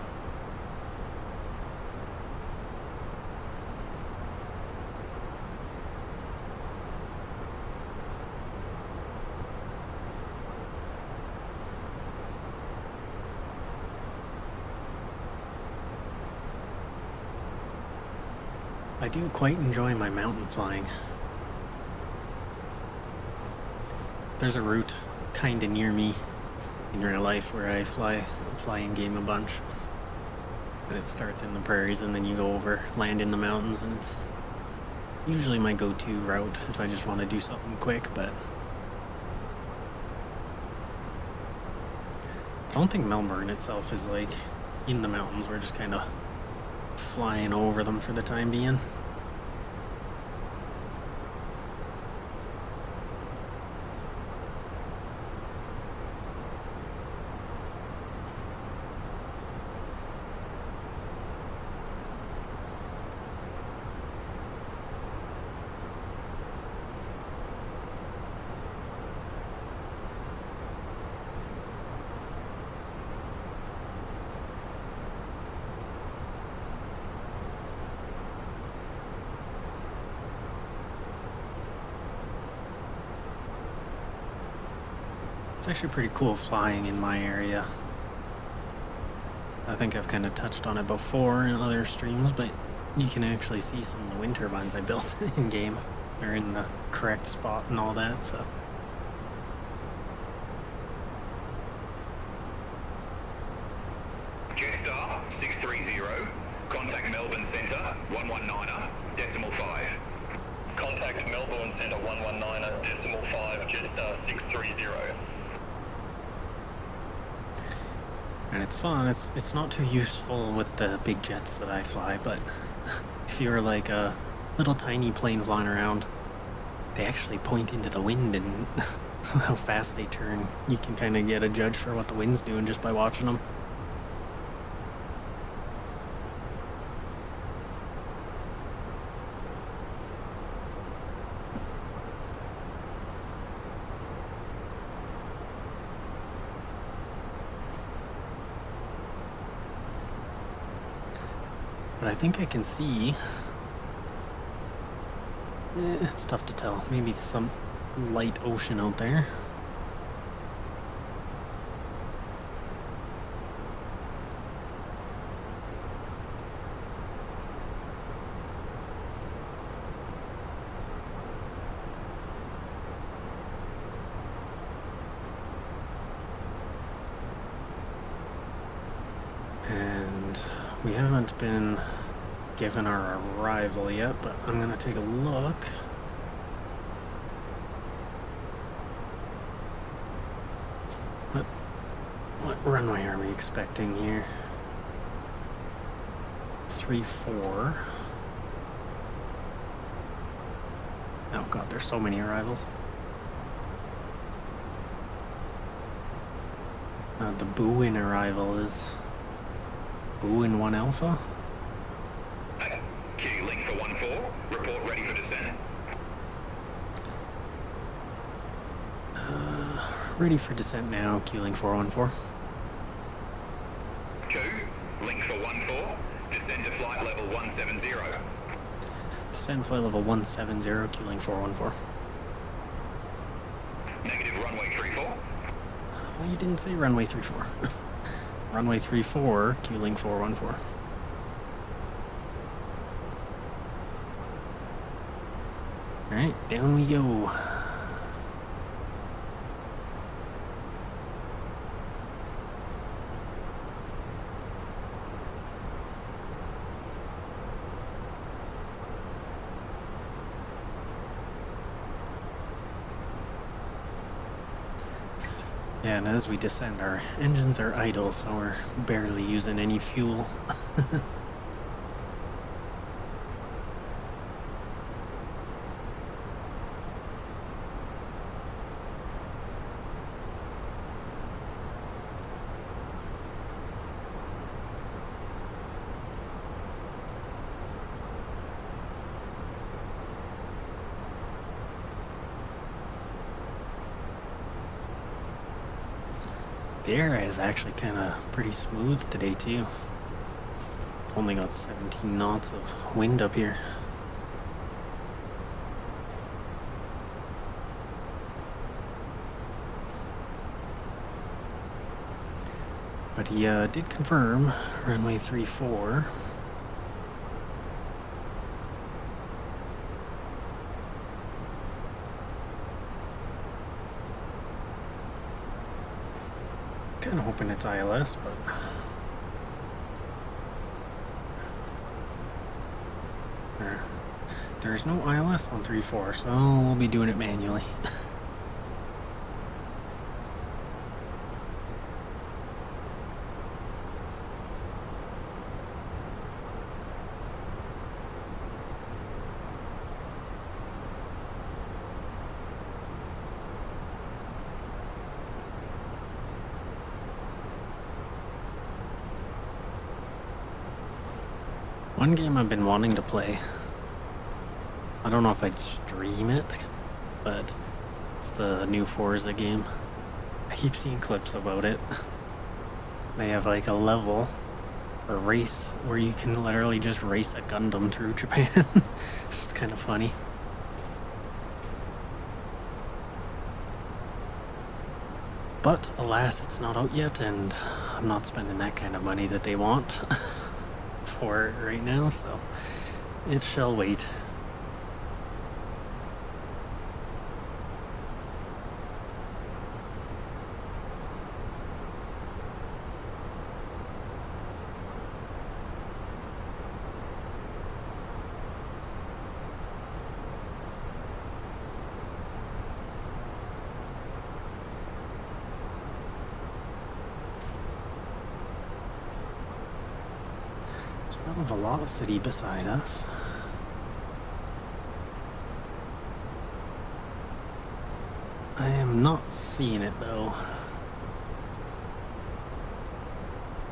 I do quite enjoy my mountain flying. There's a route kinda near me in real life where I fly in game a bunch. And it starts in the prairies and then you go over, land in the mountains, and it's usually my go-to route if I just want to do something quick, but I don't think Melbourne itself is like in the mountains. We're just kind of flying over them for the time being. It's actually pretty cool flying in my area. I think I've kind of touched on it before in other streams, but you can actually see some of the wind turbines I built in game. They're in the correct spot and all that, so. Jetstar 630, contact Melbourne Centre 119er, decimal 5. Contact Melbourne Centre 119er, decimal 5, Jetstar 630. And it's fun. It's not too useful with the big jets that I fly, but if you're like a little tiny plane flying around, they actually point into the wind and how fast they turn. You can kind of get a judge for what the wind's doing just by watching them. But I think I can see. It's tough to tell. Maybe some light ocean out there. And we haven't been given our arrival yet, but I'm gonna take a look. What runway are we expecting here? 3-4. Oh god, there's so many arrivals. The Bowen arrival is Bowen 1 Alpha. Q link for 14, report ready for descent. Ready for descent now, Q-Link 414. Q, link for 14, descend to flight level 170. Descend flight level 170, Q-Link 414. Negative runway 34. Well, you didn't say runway 34. Runway 34, Q-Link 414. Alright, down we go. Yeah, and as we descend, our engines are idle, so we're barely using any fuel. The air is actually kind of pretty smooth today too. Only got 17 knots of wind up here. But he did confirm runway 34. Kind of hoping it's ILS, but there's no ILS on 3-4, so we'll be doing it manually. One game I've been wanting to play, I don't know if I'd stream it, but it's the new Forza game. I keep seeing clips about it. They have like a level, a race, where you can literally just race a Gundam through Japan. It's kind of funny. But alas, it's not out yet, and I'm not spending that kind of money that they want for it right now, so it shall wait. So we have a velocity beside us. I am not seeing it though.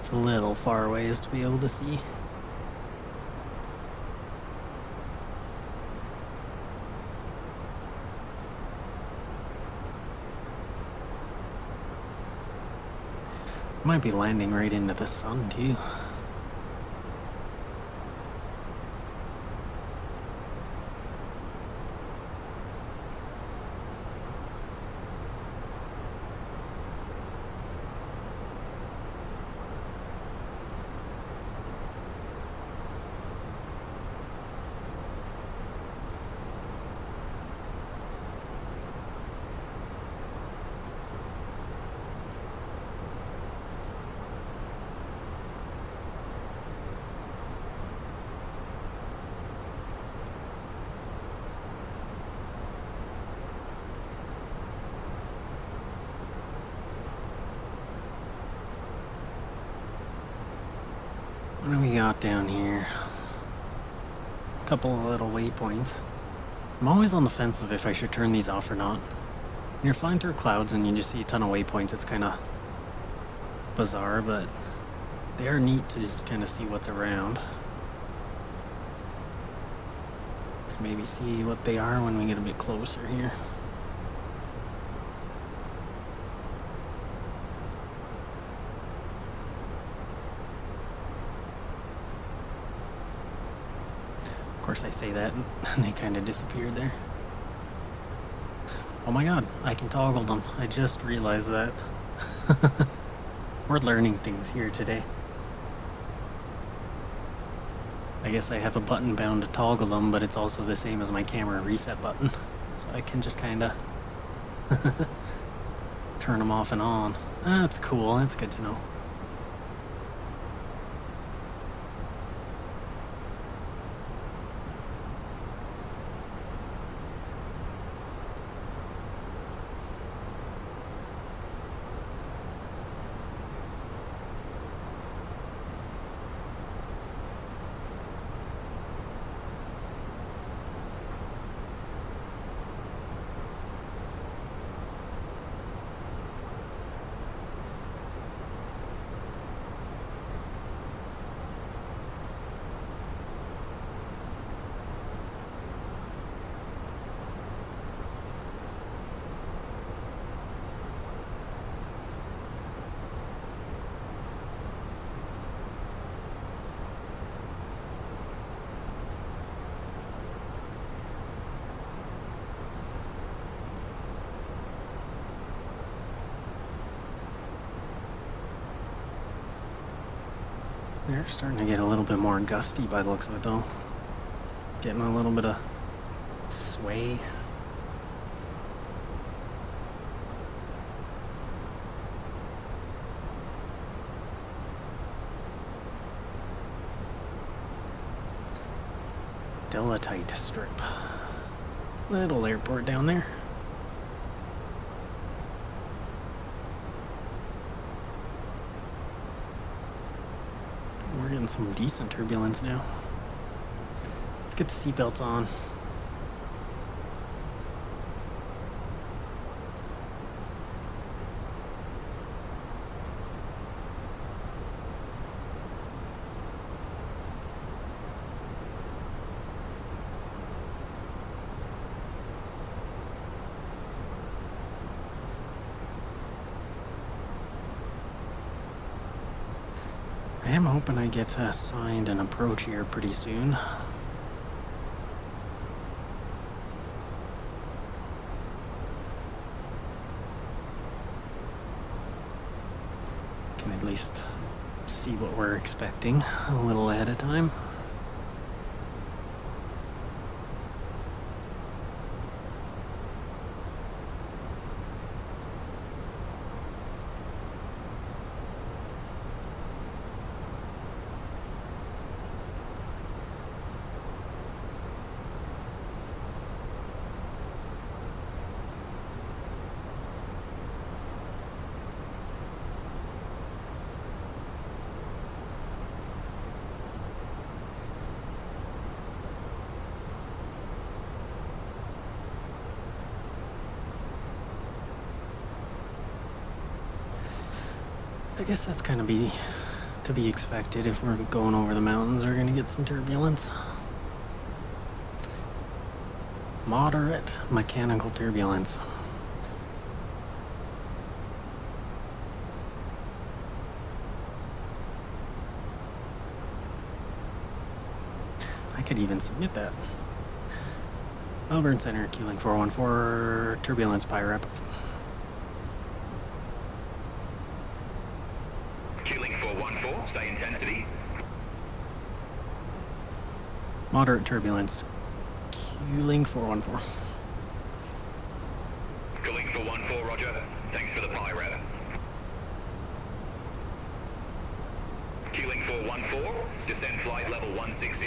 It's a little far ways to be able to see. Might be landing right into the sun too. What do we got down here? A couple of little waypoints. I'm always on the fence of if I should turn these off or not. When you're flying through clouds and you just see a ton of waypoints, it's kind of bizarre, but they are neat to just kind of see what's around. Can maybe see what they are when we get a bit closer here. Of course I say that and they kind of disappeared there. Oh my god, I can toggle them. I just realized that. We're learning things here today. I guess I have a button bound to toggle them, but it's also the same as my camera reset button. So I can just kind of turn them off and on. That's cool, that's good to know. They're starting to get a little bit more gusty by the looks of it, though. Getting a little bit of sway. Delatite strip. Little airport down there. We're getting some decent turbulence now. Let's get the seatbelts on. I am hoping I get assigned an approach here pretty soon. Can at least see what we're expecting a little ahead of time. I guess that's kind of to be expected. If we're going over the mountains, we're going to get some turbulence. Moderate mechanical turbulence. I could even submit that. Melbourne Center, Q-Link 414, turbulence PIREP. Q-Link 414, stay intensity. Moderate turbulence, Q-Link 414. Q-Link 414, roger. Thanks for the PIREP. Q-Link 414, descend flight level 160.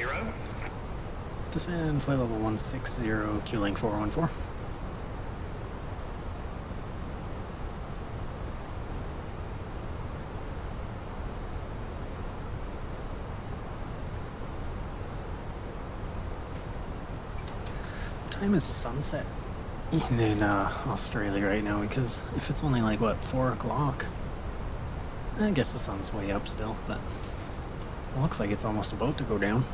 Descend flight level 160, Q-Link 414. What time is sunset in Australia right now? Because if it's only like, what, 4 o'clock? I guess the sun's way up still, but it looks like it's almost about to go down.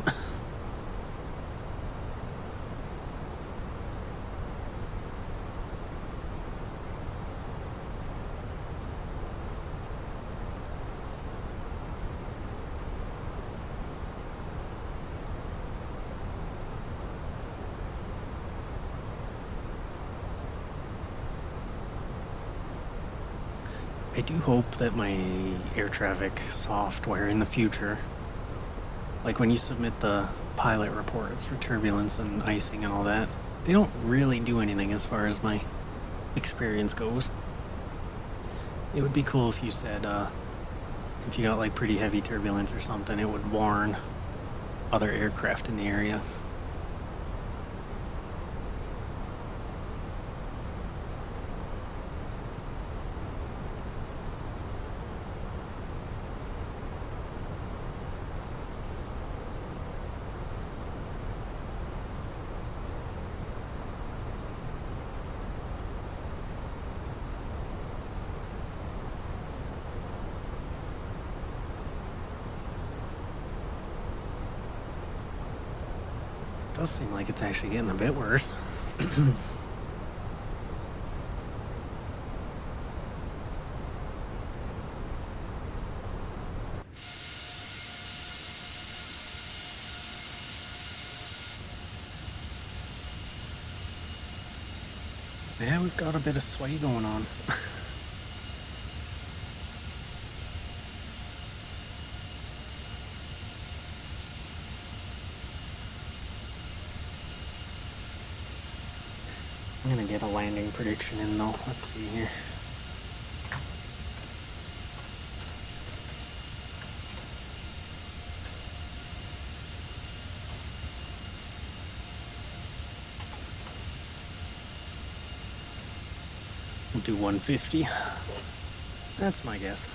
I do hope that my air traffic software in the future, like when you submit the pilot reports for turbulence and icing and all that, they don't really do anything as far as my experience goes. It would be cool if you said, if you got like pretty heavy turbulence or something, it would warn other aircraft in the area. Does seem like it's actually getting a bit worse. Yeah, we've got a bit of sway going on. gonna get a landing prediction in though. Let's see here. We'll do 150. That's my guess.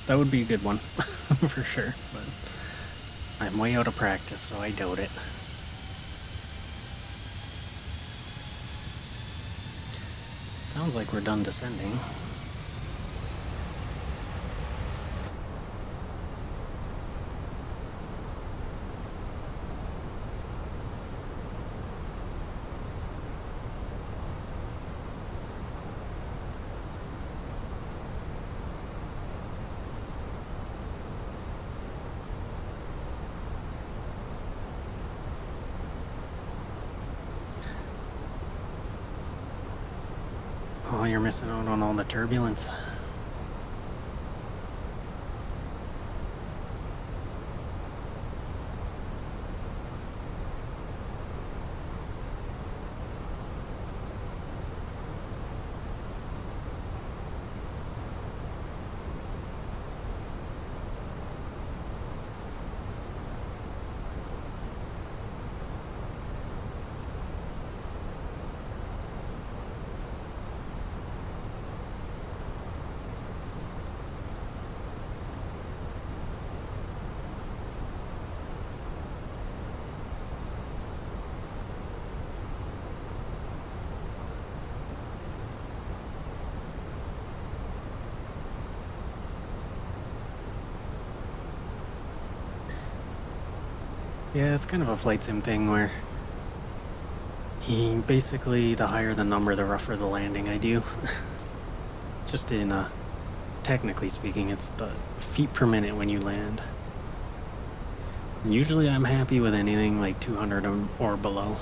That would be a good one, for sure, but I'm way out of practice, so I doubt it. Sounds like we're done descending. Oh, you're missing out on all the turbulence. Yeah, it's kind of a flight sim thing where basically, the higher the number, the rougher the landing I do. Just in technically speaking, it's the feet per minute when you land. Usually I'm happy with anything like 200 or below.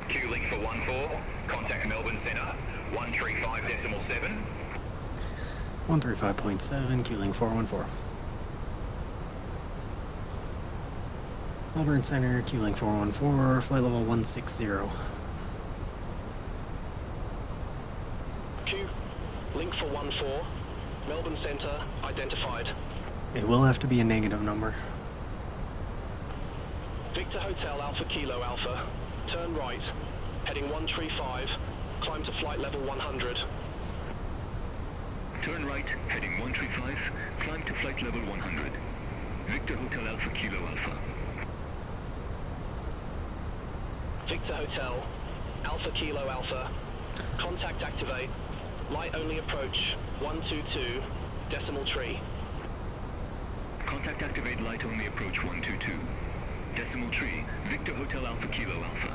Q-link for 14, contact Melbourne Centre, 135.7. 135.7, Q-link 414. Melbourne Center, Q-link 414, flight level 160. Q, link for 14, Melbourne Centre, identified. It will have to be a negative number. Victor Hotel Alpha Kilo Alpha, turn right, heading 135, climb to flight level 100. Turn right, heading 135, climb to flight level 100. Victor Hotel Alpha Kilo Alpha. Victor Hotel, Alpha Kilo Alpha, contact activate, light only approach, 122, decimal tree. Contact activate light only approach 122. Decimal tree, Victor Hotel Alpha Kilo Alpha.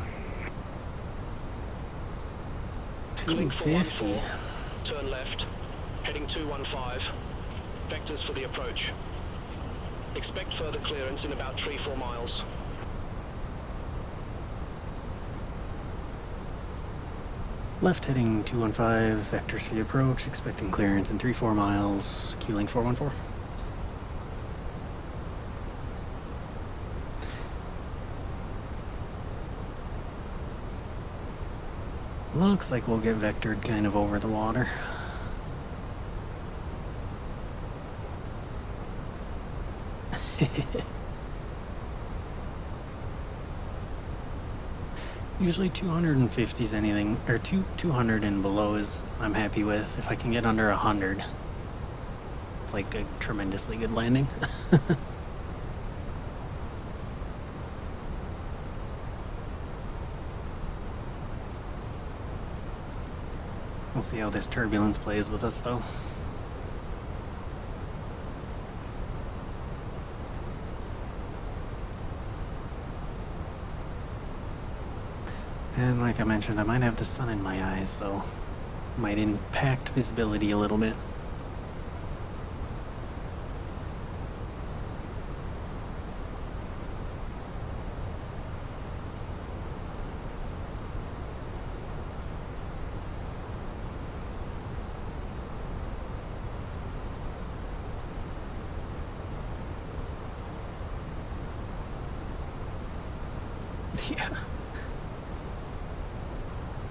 Link for 250. 14, turn left, heading 215, vectors for the approach. Expect further clearance in about 3-4 miles. Left heading 215, vectors for the approach, expecting clearance in 3-4 miles, Q-link 414. Looks like we'll get vectored kind of over the water. Usually 250 is anything, or 200 and below is I'm happy with. If I can get under 100, it's like a tremendously good landing. We'll see how this turbulence plays with us though. And like I mentioned, I might have the sun in my eyes, so might impact visibility a little bit. Yeah.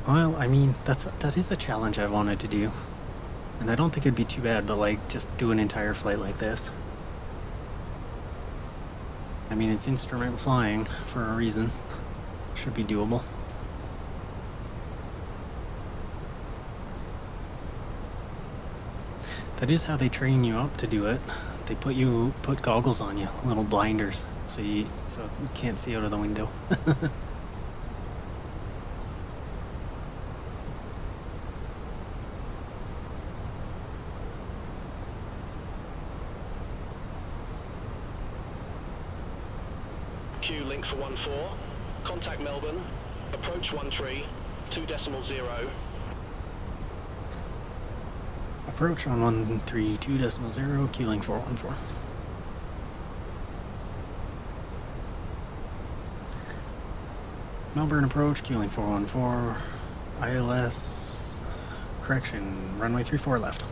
Well, I mean, that is a challenge I've wanted to do. And I don't think it'd be too bad, but like, just do an entire flight like this. I mean, it's instrument flying for a reason. Should be doable. That is how they train you up to do it. They put goggles on you, little blinders, so you can't see out of the window. Q link for 14. Contact Melbourne. Approach 13, 2.0. Approach on 132.0, Q-link 414. Melbourne approach, Q-link 414. ILS, correction, runway 34 left.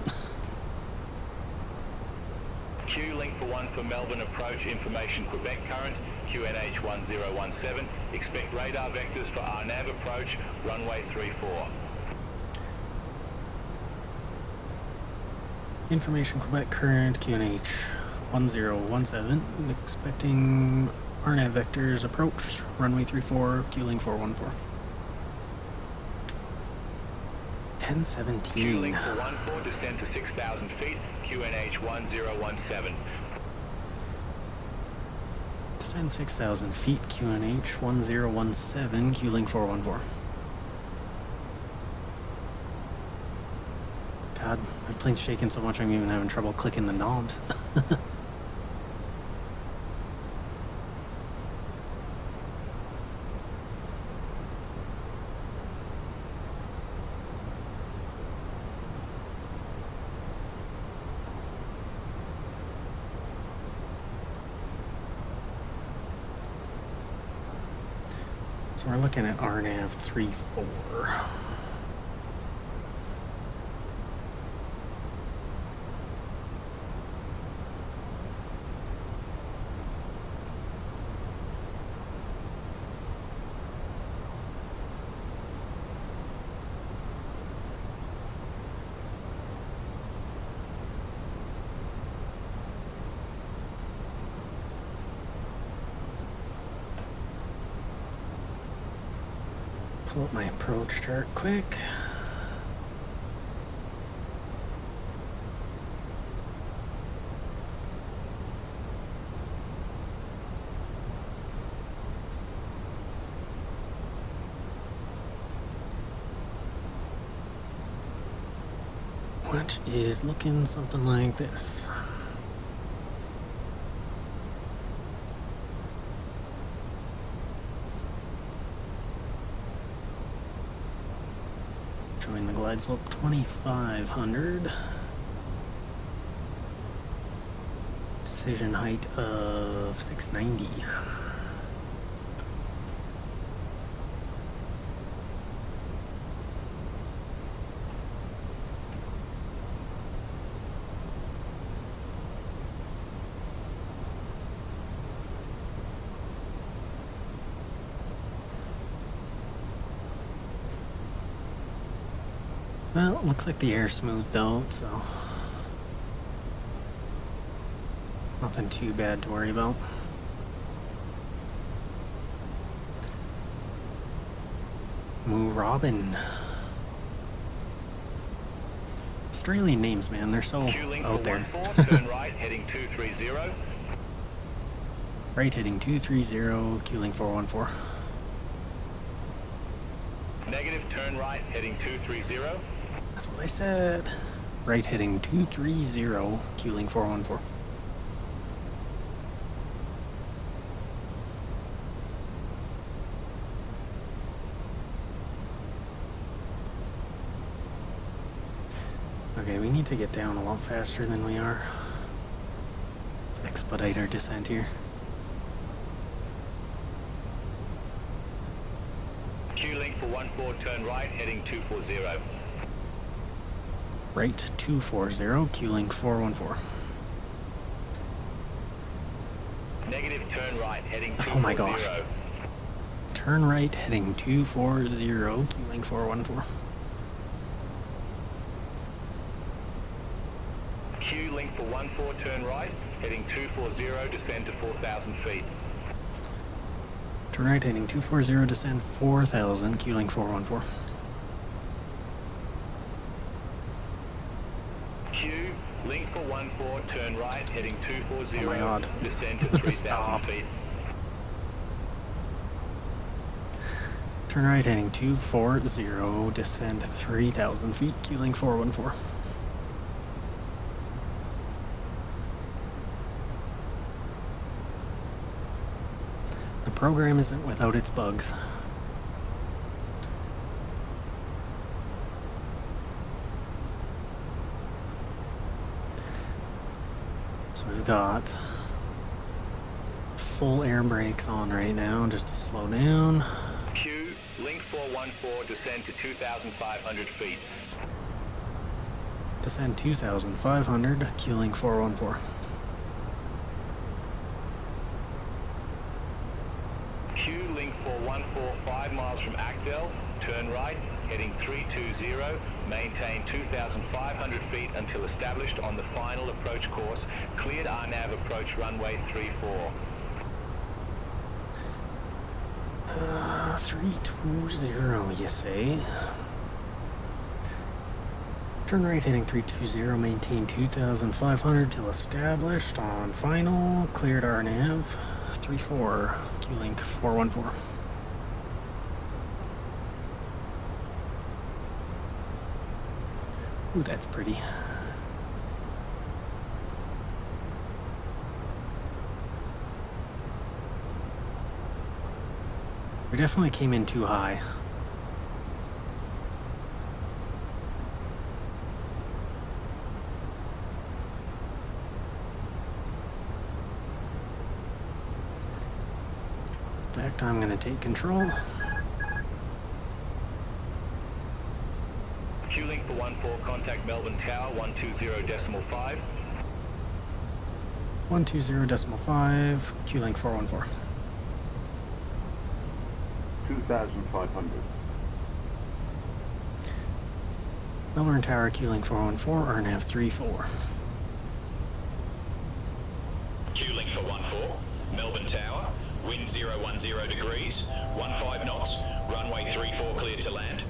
Q link for 1 for Melbourne approach, information Quebec current, QNH 1017. Expect radar vectors for RNAV approach, runway 34. Information Quebec current, QNH 1017. Expecting RNAV vectors approach, runway 34, Q-link 414. 1017. Q link for 14, descend to 6,000 feet, QNH 1017. Descend 6,000 feet, QNH 1017, Q-link 414. God, my plane's shaking so much I'm even having trouble clicking the knobs. So we're looking at RNAV 34. Pull up my approach chart quick. Which is looking something like this. Showing the glide slope 2,500. Decision height of 690. Well, it looks like the air's smoothed out, so nothing too bad to worry about. Moo Robin. Australian names, man, they're so out there. Turn right, heading 230. Right heading 230, Q-link 414. Negative, turn right, heading 230. That's what I said. Right heading 230, Q-link 414. Okay, we need to get down a lot faster than we are. Let's expedite our descent here. Q-link for 14, turn right, heading 240. Right 240, Q-link 414. Negative, turn right, heading 240. Oh my gosh. turn right, heading 240, Q-link 414. Q link for 14, turn right, heading 240, descend to 4,000 feet. Turn right, heading 240, descend 4,000, Q-link 414. Q, link for 14, turn right, heading 240, Oh my God. descend to 3,000 Stop. feet. Turn right, heading 240, descend 3,000 feet, Q-link 414. The program isn't without its bugs. So we've got full air brakes on right now, just to slow down. Q, link 414, descend to 2,500 feet. Descend 2,500, Q-link 414. Q, link 414, 5 miles from Acdel, turn right, heading 320, maintain 2,500 feet until established on the final approach course, cleared RNAV approach runway 34. 320, you say? Turn right, heading 320, maintain 2,500 till established on final, cleared RNAV 34, Q-link 414. Ooh, that's pretty. We definitely came in too high. In fact, I'm going to take control. Q-link for 14, contact Melbourne Tower, 120.5. 120.5, Q-link 414. 2,500. Melbourne Tower, Q-link 414, RNAV 34. Q-link for 14, Melbourne Tower, wind 010 degrees, 15 knots, runway 34 cleared to land.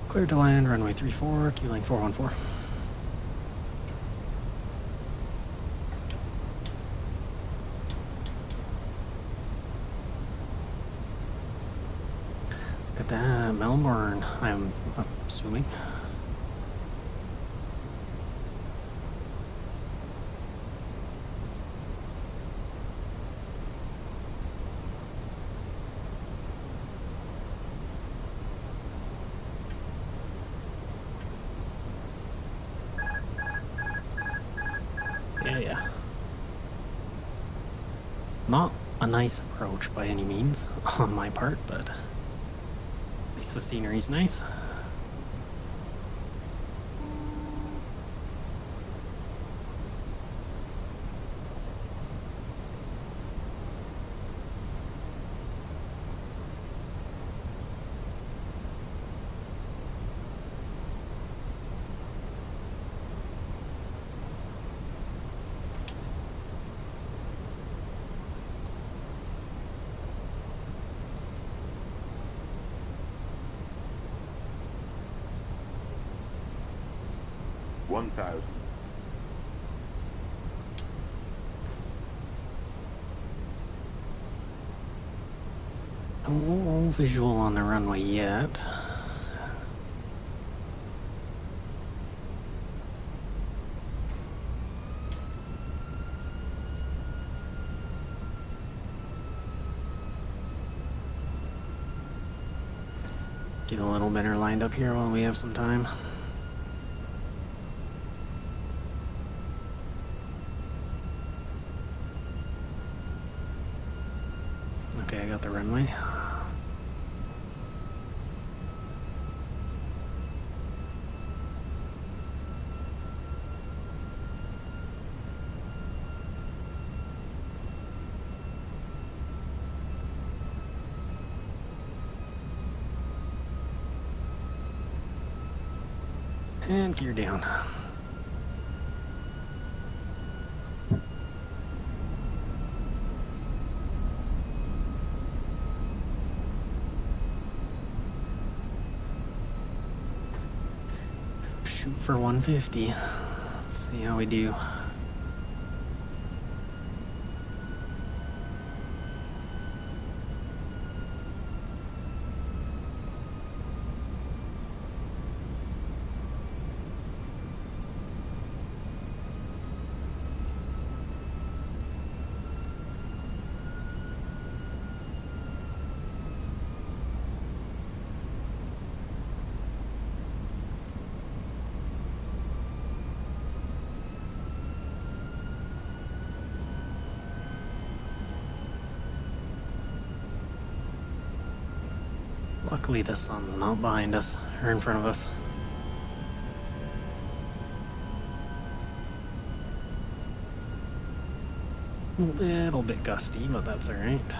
Cleared to land, runway 34, Q-link 414. Look at that, Melbourne, I'm assuming. Yeah. Not a nice approach by any means on my part, but at least the scenery's nice. One thousand. No visual on the runway yet. Get a little better lined up here while we have some time. Okay, I got the runway. And gear down. Shoot for 150. Let's see how we do. Luckily the sun's not behind us, or in front of us. A little bit gusty, but that's alright.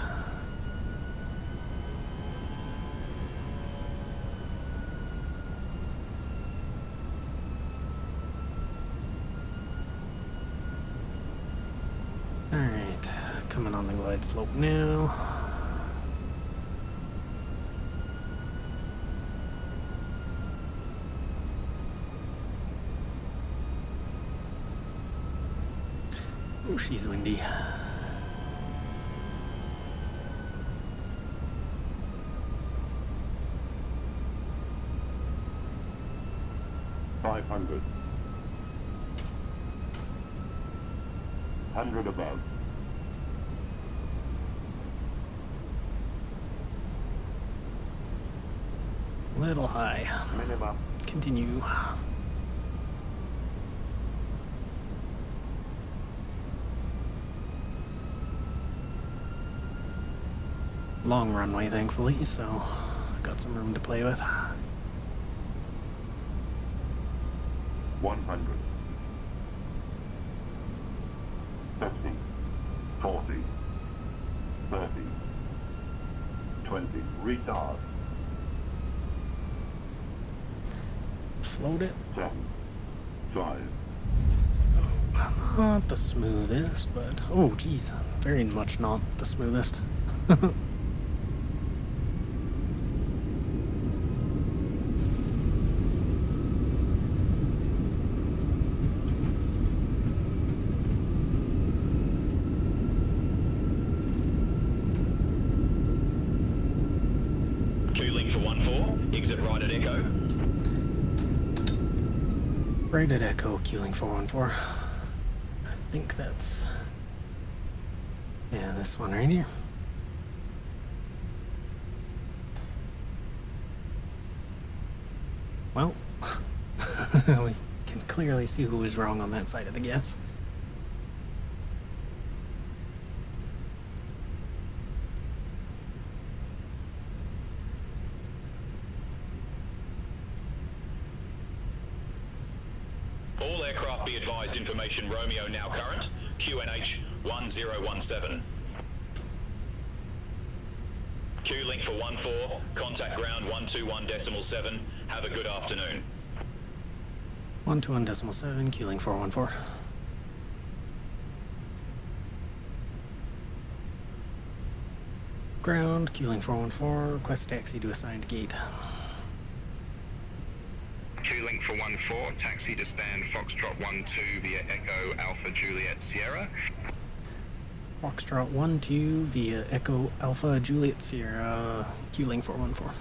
Alright, coming on the glide slope now. Oh, she's windy. $500. 100 above. Little high. Minimum. Continue. Long runway, thankfully, so I got some room to play with. 100. 50. 40. 30. 20. Retard. Float it. 7. 5. Not the smoothest, but oh geez, very much not the smoothest. Q-link for 14, exit right at Echo. Right at Echo, Q-link 414. I think that's... yeah, this one right here. Well, we can clearly see who was wrong on that side of the guess. All aircraft be advised, information Romeo now current, QNH 1017. Q-link for 14, contact ground 121.7, have a good afternoon. 121.7, Q-link 414. Ground, Q-link 414, request taxi to assigned gate. Q-link for 14, taxi to stand Foxtrot 12 via Echo Alpha Juliet Sierra. Foxtrot 12 via Echo Alpha Juliet Sierra, Q-link 414.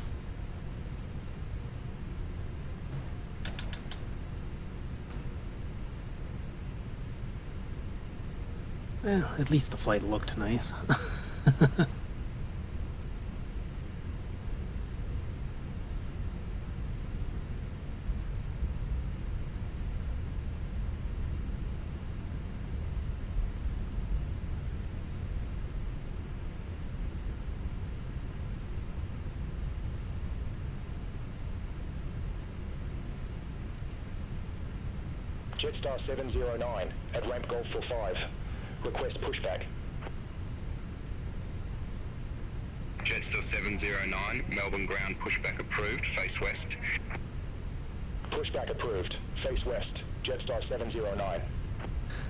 Well, at least the flight looked nice. Jetstar 709 at ramp Golf 45. Request pushback. Jetstar 709, Melbourne ground pushback approved, face west. Pushback approved. Face west. Jetstar 709.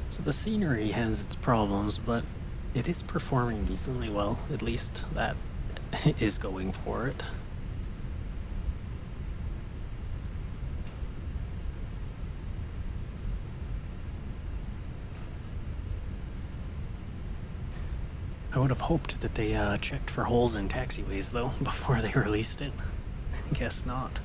So the scenery has its problems, but it is performing decently well. At least that is going for it. I would have hoped that they checked for holes in taxiways, though, before they released it. Guess not.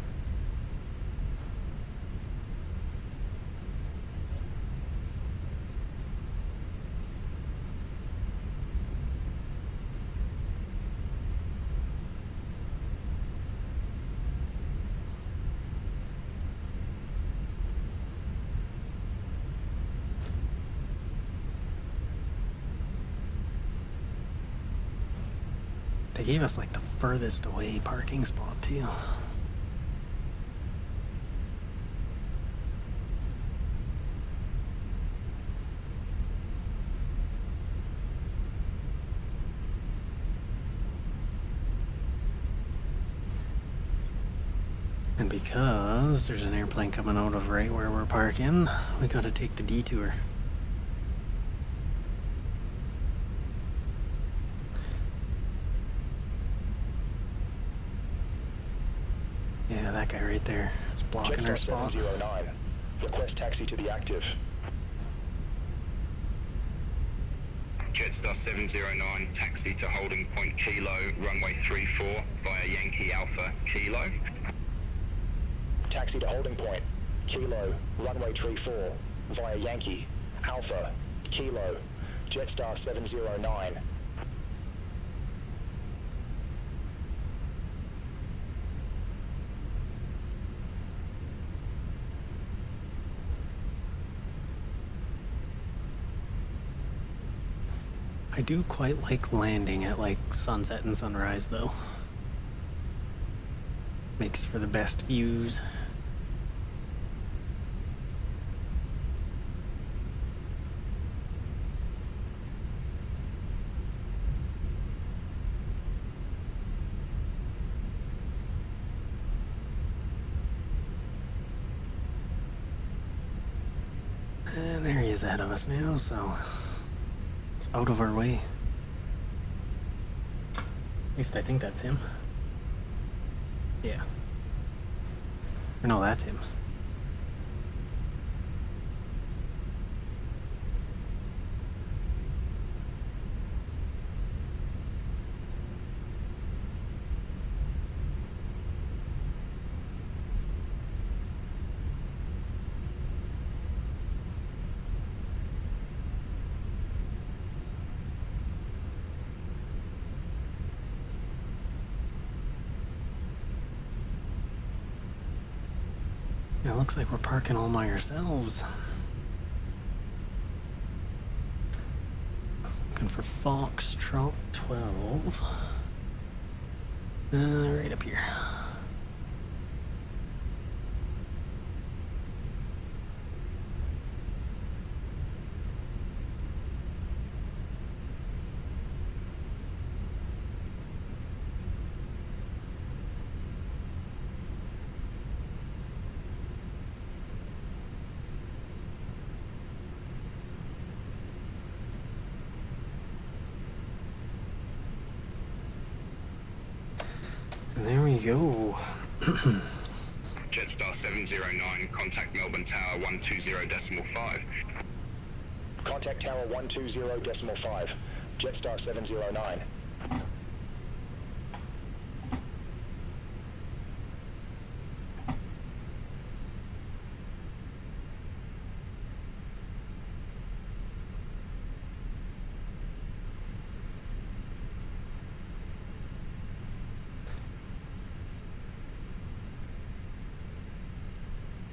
They gave us like the furthest away parking spot too. And because there's an airplane coming out of right where we're parking, we gotta take the detour. Yeah, that guy right there is blocking our spot. 709. Request taxi to the active. Jetstar 709, taxi to holding point Kilo, runway 34 via Yankee Alpha, Kilo. Taxi to holding point. Kilo, runway 34, via Yankee, Alpha, Kilo, Jetstar 709. I do quite like landing at like sunset and sunrise though. Makes for the best views. And there he is ahead of us now, so it's out of our way. At least I think that's him. Yeah. Or no, that's him. It looks like we're parking all by ourselves. Looking for Foxtrot 12. Right up here. And there we go. Jetstar 709, contact Melbourne Tower 120.5. Contact Tower 120.5. Jetstar 709.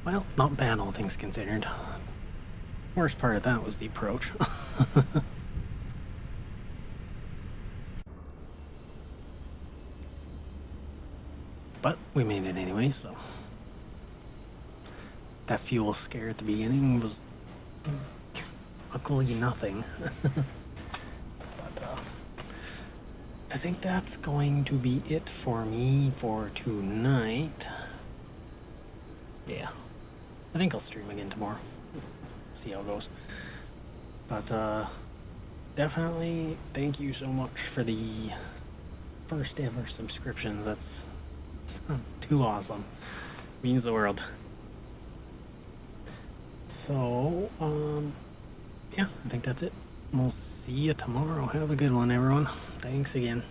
Well, not bad, all things considered. Worst part of that was the approach. But we made it anyway, so that fuel scare at the beginning was luckily nothing. But I think that's going to be it for me for tonight. Yeah. I think I'll stream again tomorrow. See how it goes. But definitely thank you so much for the first ever subscriptions. That's too awesome. Means the world. So, yeah, I think that's it. We'll see you tomorrow. Have a good one, everyone. Thanks again.